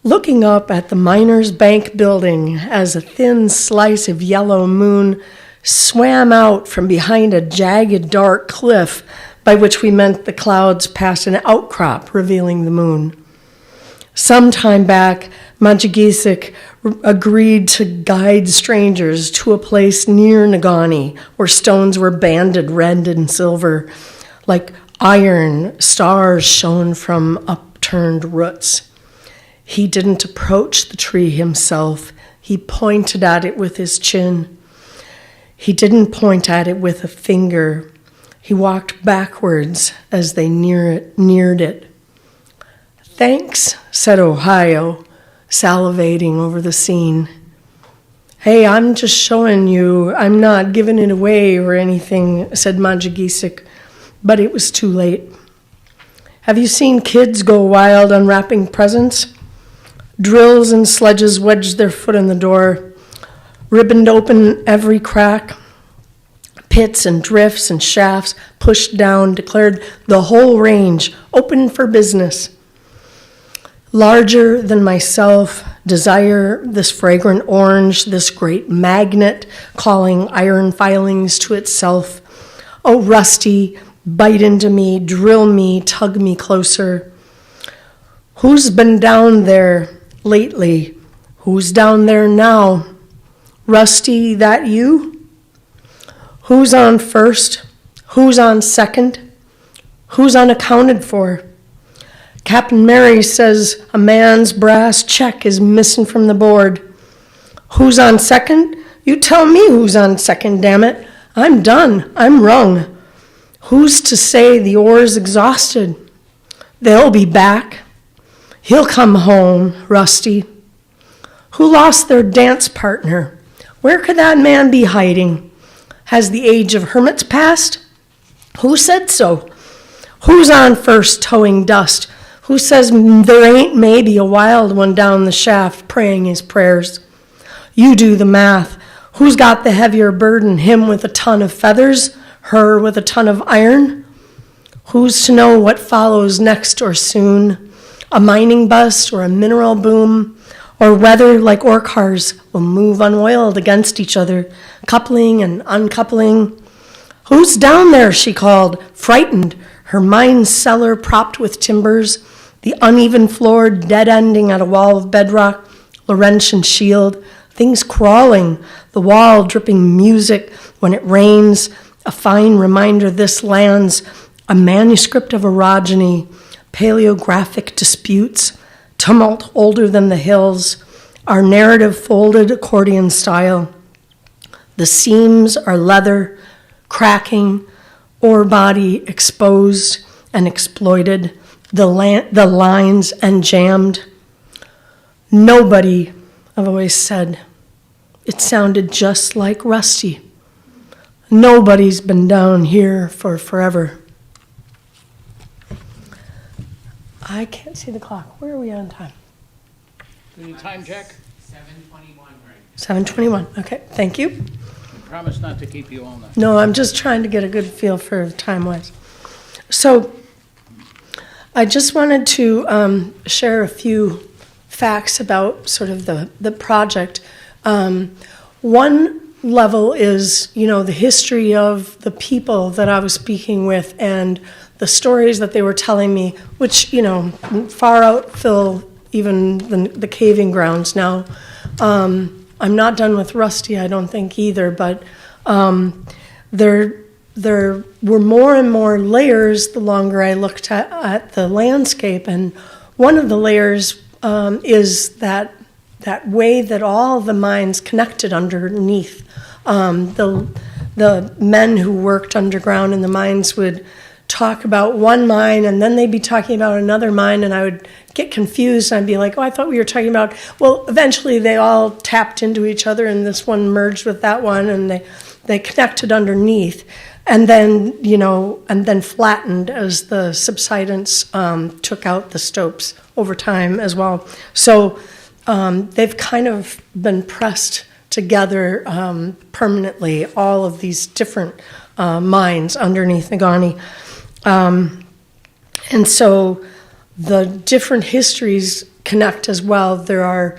Looking up at the Miners Bank building as a thin slice of yellow moon swam out from behind a jagged dark cliff, by which we meant the clouds past an outcrop revealing the moon. Some time back, Majigisic agreed to guide strangers to a place near Nagani where stones were banded red and silver, like iron stars shone from upturned roots. He didn't approach the tree himself. He pointed at it with his chin. He didn't point at it with a finger. He walked backwards as they neared it. "Thanks," said Ohio, salivating over the scene. "Hey, I'm just showing you. I'm not giving it away or anything," said Majigisic, but it was too late. "Have you seen kids go wild unwrapping presents? Drills and sledges wedged their foot in the door, ribboned open every crack. Pits and drifts and shafts pushed down, declared the whole range open for business. Larger than myself, desire this fragrant orange, this great magnet calling iron filings to itself. Oh, Rusty, bite into me, drill me, tug me closer. Who's been down there lately? Who's down there now? Rusty, that you? Who's on first? Who's on second? Who's unaccounted for? Captain Mary says a man's brass check is missing from the board. Who's on second? You tell me who's on second, damn it. I'm done. I'm wrung. Who's to say the oar's exhausted? They'll be back. He'll come home, Rusty. Who lost their dance partner? Where could that man be hiding? Has the age of hermits passed? Who said so? Who's on first towing dust? Who says there ain't maybe a wild one down the shaft praying his prayers? You do the math. Who's got the heavier burden, him with a ton of feathers, her with a ton of iron? Who's to know what follows next or soon? A mining bust or a mineral boom, or whether, like ore cars, will move unoiled against each other, coupling and uncoupling. Who's down there, she called, frightened, her mine cellar propped with timbers, the uneven floor dead-ending at a wall of bedrock, Laurentian shield, things crawling, the wall dripping music when it rains, a fine reminder this land's a manuscript of orogeny, paleographic disputes, tumult older than the hills, our narrative folded accordion style. The seams are leather, cracking, ore body exposed and exploited, the lines and jammed. Nobody, I've always said, it sounded just like Rusty. Nobody's been down here for forever. I can't see the clock. Where are we on time? Any time check? 7:21, right? 7:21. Okay, thank you. Promise not to keep you all night. No, I'm just trying to get a good feel for time-wise. So I just wanted to share a few facts about sort of the project. One level is, the history of the people that I was speaking with and the stories that they were telling me, which, far outfill even the caving grounds now. I'm not done with Rusty, I don't think either, but there were more and more layers the longer I looked at the landscape, and one of the layers is that way that all the mines connected underneath. The men who worked underground in the mines would talk about one mine, and then they'd be talking about another mine, and I would get confused, and I'd be like, oh, I thought we were talking about, well, eventually they all tapped into each other, and this one merged with that one, and they connected underneath. and then flattened as the subsidence took out the stopes over time as well. So they've kind of been pressed together permanently, all of these different mines underneath Negaunee. And so the different histories connect as well. There are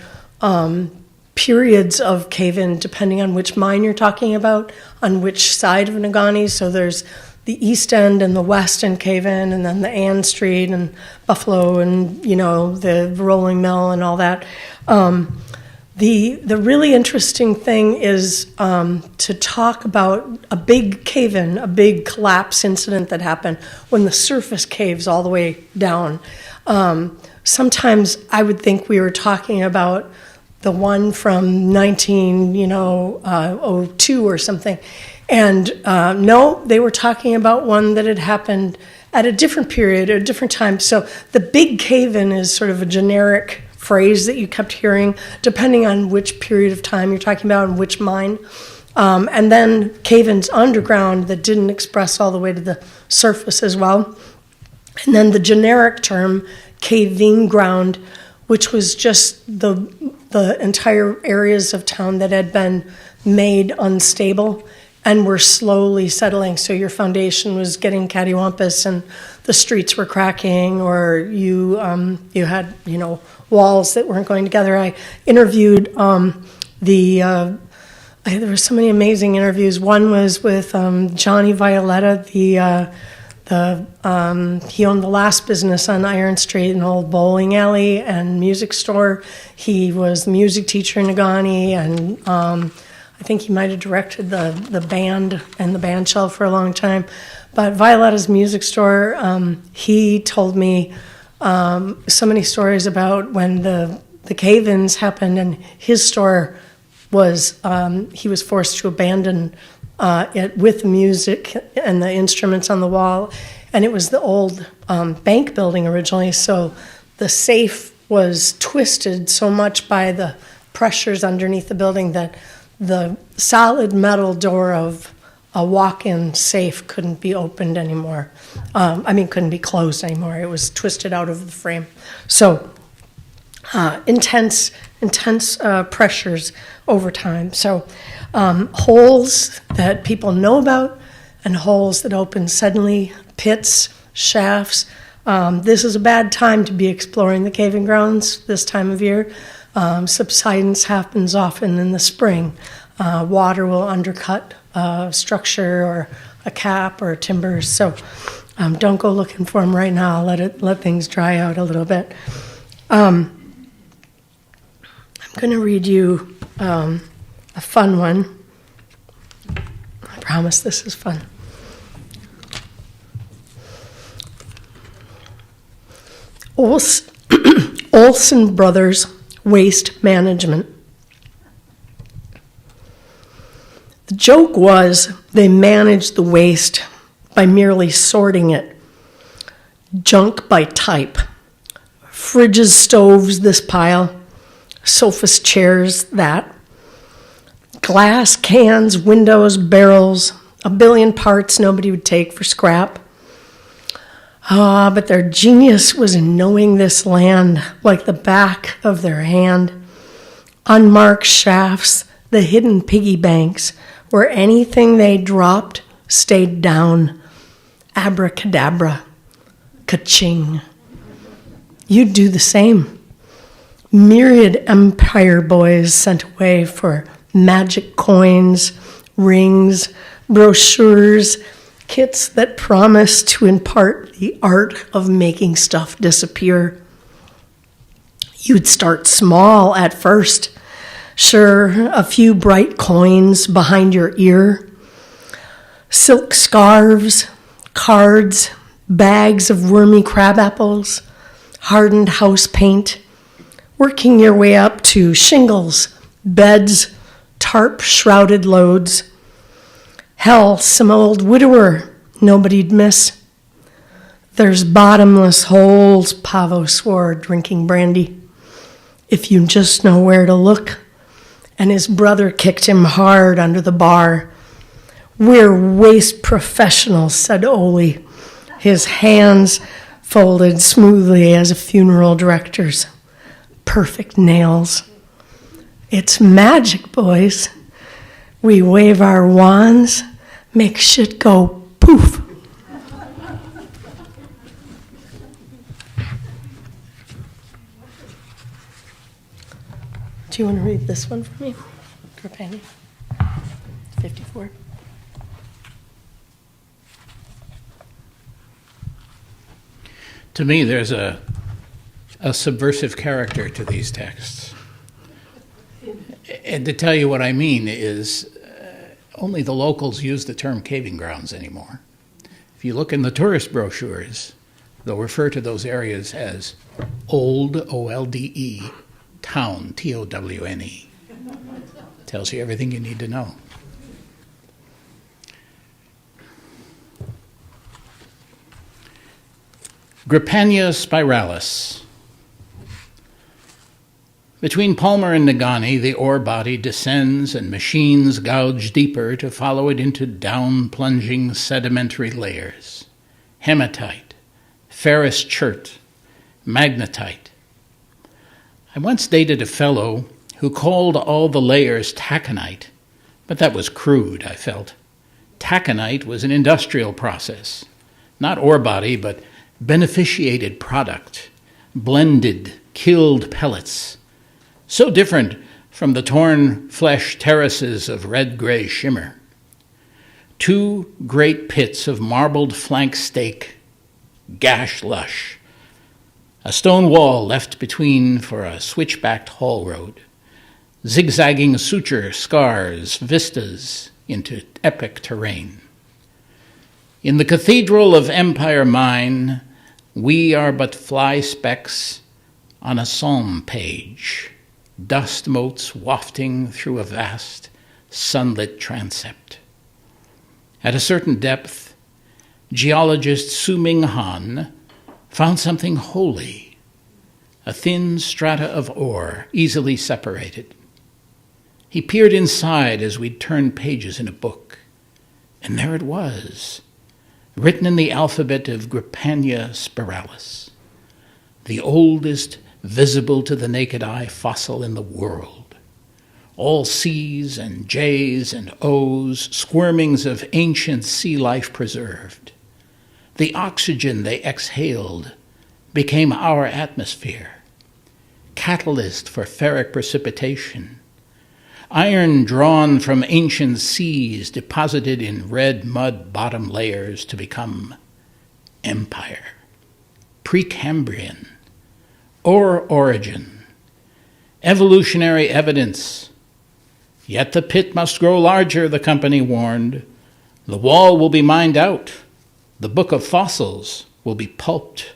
periods of cave-in depending on which mine you're talking about, on which side of Negaunee. So there's the East End and the West End cave-in, and then the Ann Street and Buffalo and, the rolling mill and all that. The really interesting thing is to talk about a big cave-in, a big collapse incident that happened when the surface caves all the way down. Sometimes I would think we were talking about the one from 1902 or something. And no, they were talking about one that had happened at a different period, at a different time. So the big cave-in is sort of a generic phrase that you kept hearing, depending on which period of time you're talking about and which mine. And then cave-ins underground that didn't express all the way to the surface as well. And then the generic term, caving ground, which was just the entire areas of town that had been made unstable and were slowly settling. So your foundation was getting cattywampus and the streets were cracking, or you had walls that weren't going together. I interviewed there were so many amazing interviews. One was with Johnny Violetta, he owned the last business on Iron Street, an old bowling alley and music store. He was the music teacher in Negaunee, and I think he might have directed the band and the band shell for a long time. But Violetta's music store, he told me so many stories about when the cave-ins happened, and his store was, he was forced to abandon it with the music and the instruments on the wall. And it was the old bank building originally, so the safe was twisted so much by the pressures underneath the building that the solid metal door of a walk-in safe couldn't be opened anymore. Couldn't be closed anymore. It was twisted out of the frame. So intense pressures over time. So holes that people know about and holes that open suddenly, pits, shafts. This is a bad time to be exploring the caving grounds this time of year. Subsidence happens often in the spring. Water will undercut structure or a cap or timbers. So don't go looking for them right now. Let things dry out a little bit. I'm going to read you a fun one. I promise this is fun. Olson Brothers Waste Management. The joke was they managed the waste by merely sorting it. Junk by type. Fridges, stoves, this pile. Sofas, chairs, that. Glass, cans, windows, barrels. A billion parts nobody would take for scrap. But their genius was in knowing this land like the back of their hand. Unmarked shafts, the hidden piggy banks, where anything they dropped stayed down. Abracadabra. Ka-ching. You'd do the same. Myriad empire boys sent away for magic coins, rings, brochures, kits that promise to impart the art of making stuff disappear. You'd start small at first. Sure, a few bright coins behind your ear. Silk scarves, cards, bags of wormy crab apples, hardened house paint, working your way up to shingles, beds, tarp-shrouded loads. Hell, some old widower nobody'd miss. There's bottomless holes, Pavo swore, drinking brandy, if you just know where to look. And his brother kicked him hard under the bar. "We're waste professionals," said Ole, his hands folded smoothly as a funeral director's. Perfect nails. "It's magic, boys. We wave our wands, make shit go poof." Do you want to read this one for me, Grippani? 54. To me, there's a subversive character to these texts. And to tell you what I mean is only the locals use the term caving grounds anymore. If you look in the tourist brochures, they'll refer to those areas as Old, O-L-D-E, Town, T-O-W-N-E. Tells you everything you need to know. Grippania spiralis. Between Palmer and Negaunee, the ore body descends and machines gouge deeper to follow it into down-plunging sedimentary layers. Hematite, ferrous chert, magnetite. I once dated a fellow who called all the layers taconite, but that was crude, I felt. Taconite was an industrial process, not ore body, but beneficiated product, blended, killed pellets, so different from the torn flesh terraces of red-gray shimmer. 2 great pits of marbled flank steak, gash lush, a stone wall left between for a switchbacked haul road, zigzagging suture scars, vistas into epic terrain. In the cathedral of Empire Mine, we are but fly specks on a psalm page, dust motes wafting through a vast, sunlit transept. At a certain depth, geologist Su Ming Han found something holy, a thin strata of ore, easily separated. He peered inside as we'd turned pages in a book, and there it was, written in the alphabet of Grippania spiralis, the oldest visible to the naked eye fossil in the world. All C's and J's and O's, squirmings of ancient sea life preserved. The oxygen they exhaled became our atmosphere, catalyst for ferric precipitation, iron drawn from ancient seas deposited in red mud bottom layers to become empire, Precambrian, or origin, evolutionary evidence. Yet the pit must grow larger, the company warned. The wall will be mined out. The book of fossils will be pulped.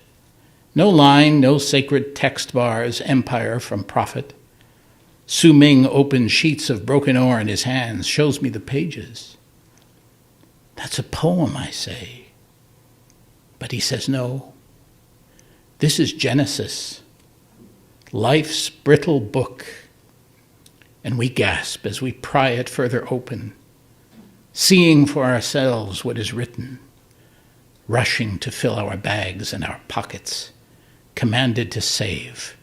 No line, no sacred text bars, empire from prophet. Su Ming opened sheets of broken ore in his hands, shows me the pages. That's a poem, I say. But he says no. This is Genesis, life's brittle book. And we gasp as we pry it further open, seeing for ourselves what is written, rushing to fill our bags and our pockets, commanded to save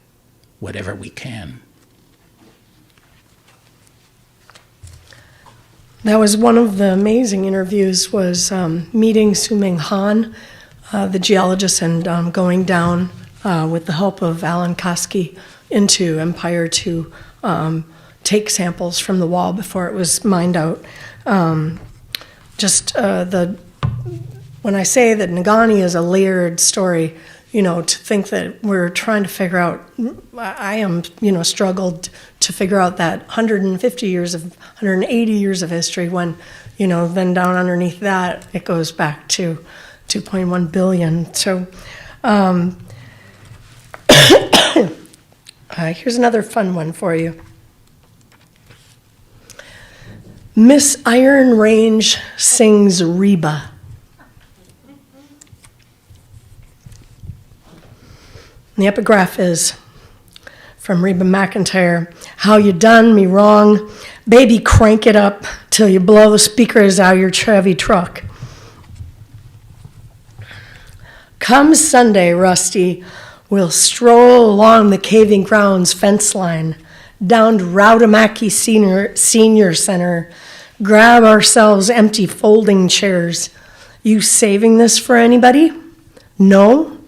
whatever we can. That was one of the amazing interviews, was meeting Su Ming Han, the geologist, and going down with the help of Alan Koski into Empire to take samples from the wall before it was mined out. When I say that Negaunee is a layered story, to think that we're trying to figure out, I am, struggled to figure out that 180 years of history when, then down underneath that, it goes back to 2.1 billion. So here's another fun one for you. Miss Iron Range sings Reba. And the epigraph is from Reba McEntire. How you done me wrong, Baby, crank it up till you blow the speakers out of your Chevy truck. Come Sunday, Rusty, we'll stroll along the caving grounds fence line, down to Rowdamaki Senior Center, grab ourselves empty folding chairs. You saving this for anybody? No?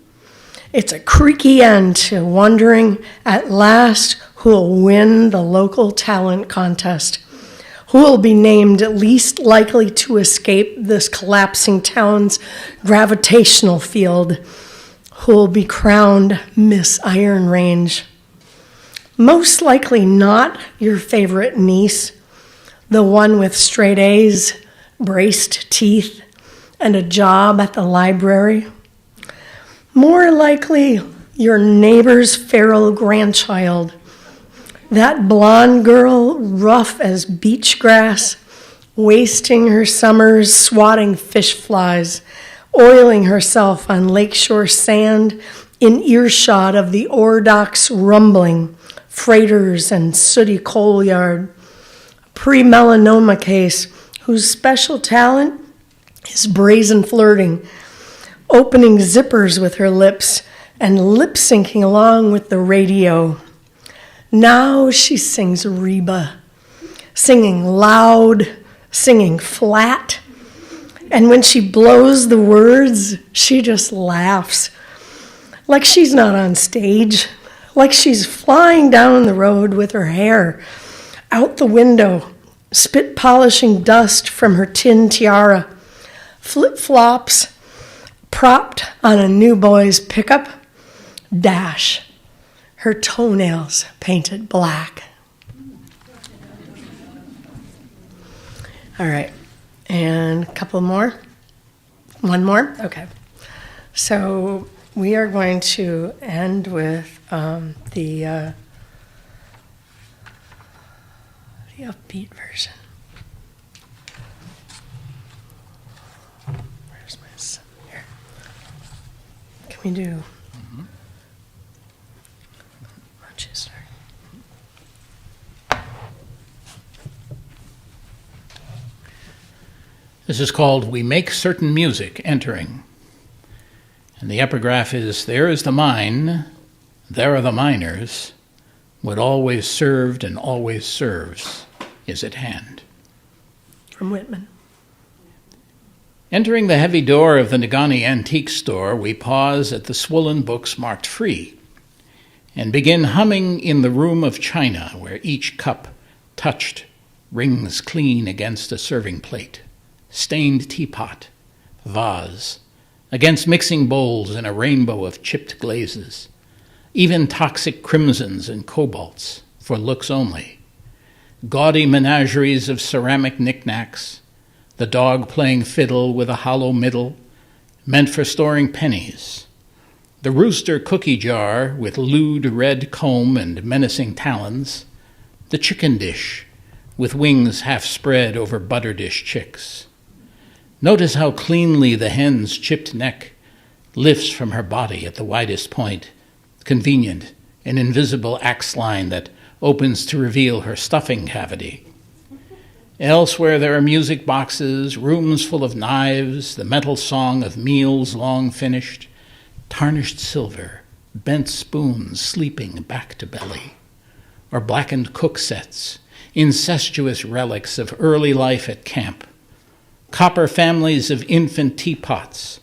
It's a creaky end to wondering at last who'll win the local talent contest, who'll be named least likely to escape this collapsing town's gravitational field, who'll be crowned Miss Iron Range. Most likely not your favorite niece, the one with straight A's, braced teeth, and a job at the library. More likely your neighbor's feral grandchild, that blonde girl rough as beach grass, wasting her summers swatting fish flies, oiling herself on lakeshore sand in earshot of the ore docks rumbling, freighters and sooty coal yard. Pre-melanoma case whose special talent is brazen flirting, opening zippers with her lips and lip-syncing along with the radio. Now she sings Reba, singing loud, singing flat, and when she blows the words, she just laughs, like she's not on stage, like she's flying down the road with her hair out the window, spit polishing dust from her tin tiara, flip-flops propped on a new boy's pickup, dash, her toenails painted black. All right, and a couple more. One more? Okay. So we are going to end with the upbeat version. Where's my son? Here. Can we do? Why don't you start? This is called We Make Certain Music Entering. And the epigraph is, there is the mine, there are the miners, what always served and always serves is at hand. From Whitman. Entering the heavy door of the Nagani Antique Store, we pause at the swollen books marked free and begin humming in the room of china where each cup, touched, rings clean against a serving plate, stained teapot, vase, against mixing bowls in a rainbow of chipped glazes, even toxic crimsons and cobalts, for looks only, gaudy menageries of ceramic knickknacks, the dog playing fiddle with a hollow middle, meant for storing pennies, the rooster cookie jar with lewd red comb and menacing talons, the chicken dish with wings half spread over butter dish chicks. Notice how cleanly the hen's chipped neck lifts from her body at the widest point, convenient, an invisible axe line that opens to reveal her stuffing cavity. Elsewhere there are music boxes, rooms full of knives, the metal song of meals long finished, tarnished silver, bent spoons sleeping back to belly, or blackened cook sets, incestuous relics of early life at camp, copper families of infant teapots,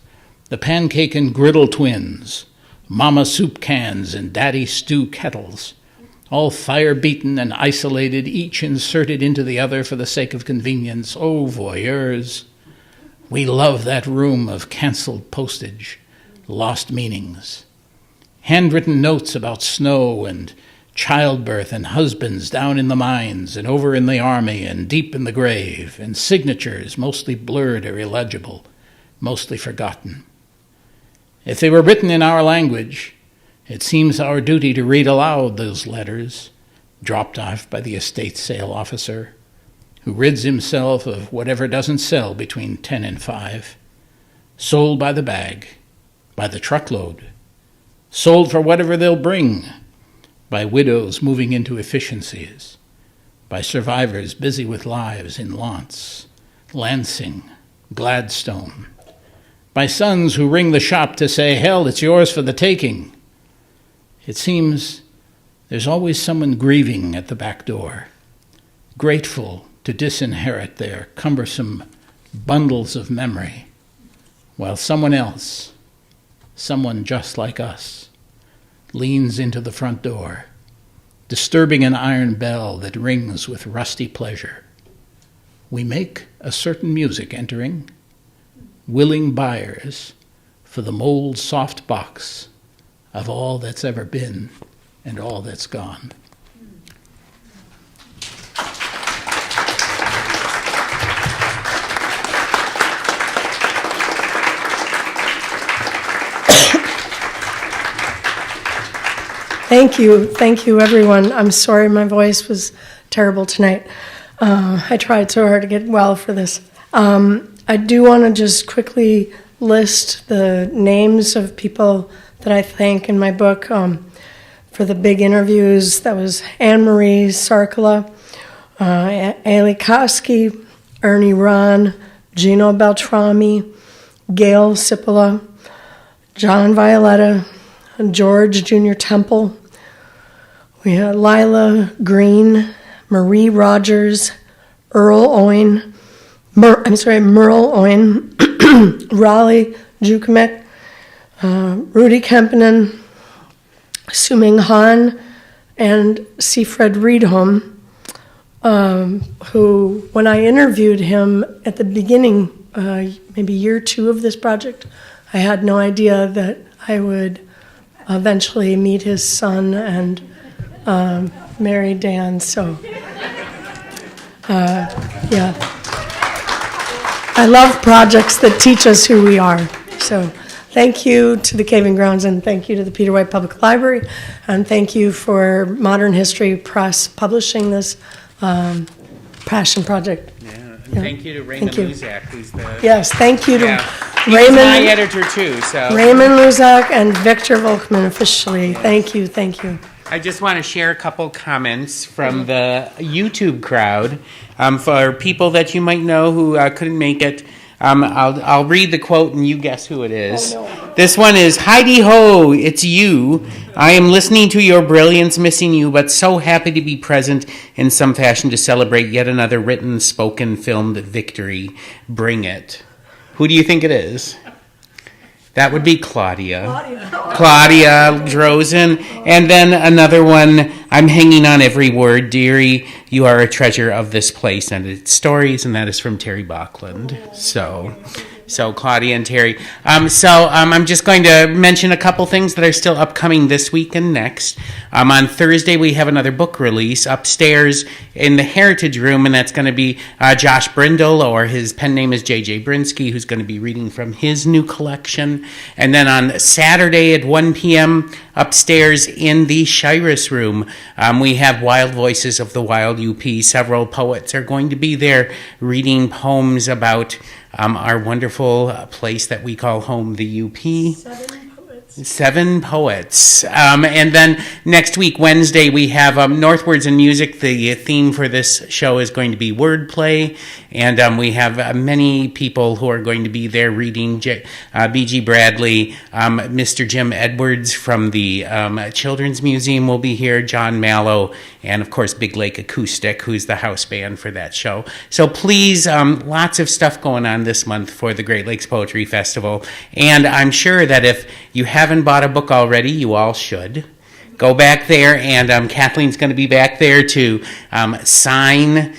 the pancake and griddle twins, mama soup cans and daddy stew kettles, all fire-beaten and isolated, each inserted into the other for the sake of convenience. Oh, voyeurs! We love that room of canceled postage, lost meanings, handwritten notes about snow and childbirth and husbands down in the mines and over in the army and deep in the grave, and signatures mostly blurred or illegible, mostly forgotten. If they were written in our language, it seems our duty to read aloud those letters, dropped off by the estate sale officer, who rids himself of whatever doesn't sell between 10 and 5, sold by the bag, by the truckload, sold for whatever they'll bring, by widows moving into efficiencies, by survivors busy with lives in Launce, Lansing, Gladstone, by sons who ring the shop to say, hell, it's yours for the taking. It seems there's always someone grieving at the back door, grateful to disinherit their cumbersome bundles of memory, while someone else, someone just like us, leans into the front door, disturbing an iron bell that rings with rusty pleasure. We make a certain music entering, willing buyers for the mold-soft box of all that's ever been and all that's gone. Thank you, everyone. I'm sorry my voice was terrible tonight. I tried so hard to get well for this. I do want to just quickly list the names of people that I thank in my book for the big interviews. That was Anne-Marie Sarkala, Ailey Koski, Ernie Ron, Gino Beltrami, Gail Cipolla, John Violetta, George Jr. Temple. We had Lila Green, Marie Rogers, Merle Owen, Raleigh Jukamek, Rudy Kempinen, Suming Han, and Seafred Reedholm, who, when I interviewed him at the beginning, maybe year 2 of this project, I had no idea that I would eventually meet his son and marry Dan. So, yeah. I love projects that teach us who we are. So thank you to the Caving Grounds, and thank you to the Peter White Public Library, and thank you for Modern History Press publishing this passion project. Yeah. Thank you to Raymond Luzak, who's the... Yes, thank you to He was Raymond, my editor too, so... Raymond Luzak and Victor Volkman officially. Thank you. I just want to share a couple comments from the YouTube crowd for people that you might know who couldn't make it. I'll read the quote and you guess who it is. Oh, no. This one is, Heidi ho, it's you. I am listening to your brilliance, missing you, but so happy to be present in some fashion to celebrate yet another written, spoken, filmed victory. Bring it. Who do you think it is? That would be Claudia Drozen. And then another one, I'm hanging on every word. Dearie, you are a treasure of this place and its stories, and that is from Terry Bachland. So Claudia and Terry. I'm just going to mention a couple things that are still upcoming this week and next. On Thursday, we have another book release upstairs in the Heritage Room, and that's going to be Josh Brindle, or his pen name is J.J. Brinsky, who's going to be reading from his new collection. And then on Saturday at 1 p.m., upstairs in the Shiras Room, we have Wild Voices of the Wild UP. Several poets are going to be there reading poems about our wonderful place that we call home, the UP. 7 poets. And then next week, Wednesday, we have Northwards in Music. The theme for this show is going to be wordplay. And we have many people who are going to be there reading. B.G. Bradley, Mr. Jim Edwards from the Children's Museum will be here, John Mallow, and of course Big Lake Acoustic, who's the house band for that show. So please, lots of stuff going on this month for the Great Lakes Poetry Festival. And I'm sure that if you haven't bought a book already, you all should. Go back there, and Kathleen's going to be back there to sign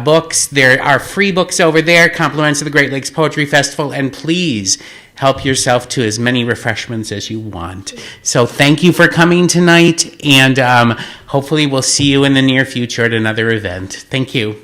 books. There are free books over there, compliments of the Great Lakes Poetry Festival, and please help yourself to as many refreshments as you want. So thank you for coming tonight, and hopefully we'll see you in the near future at another event. Thank you.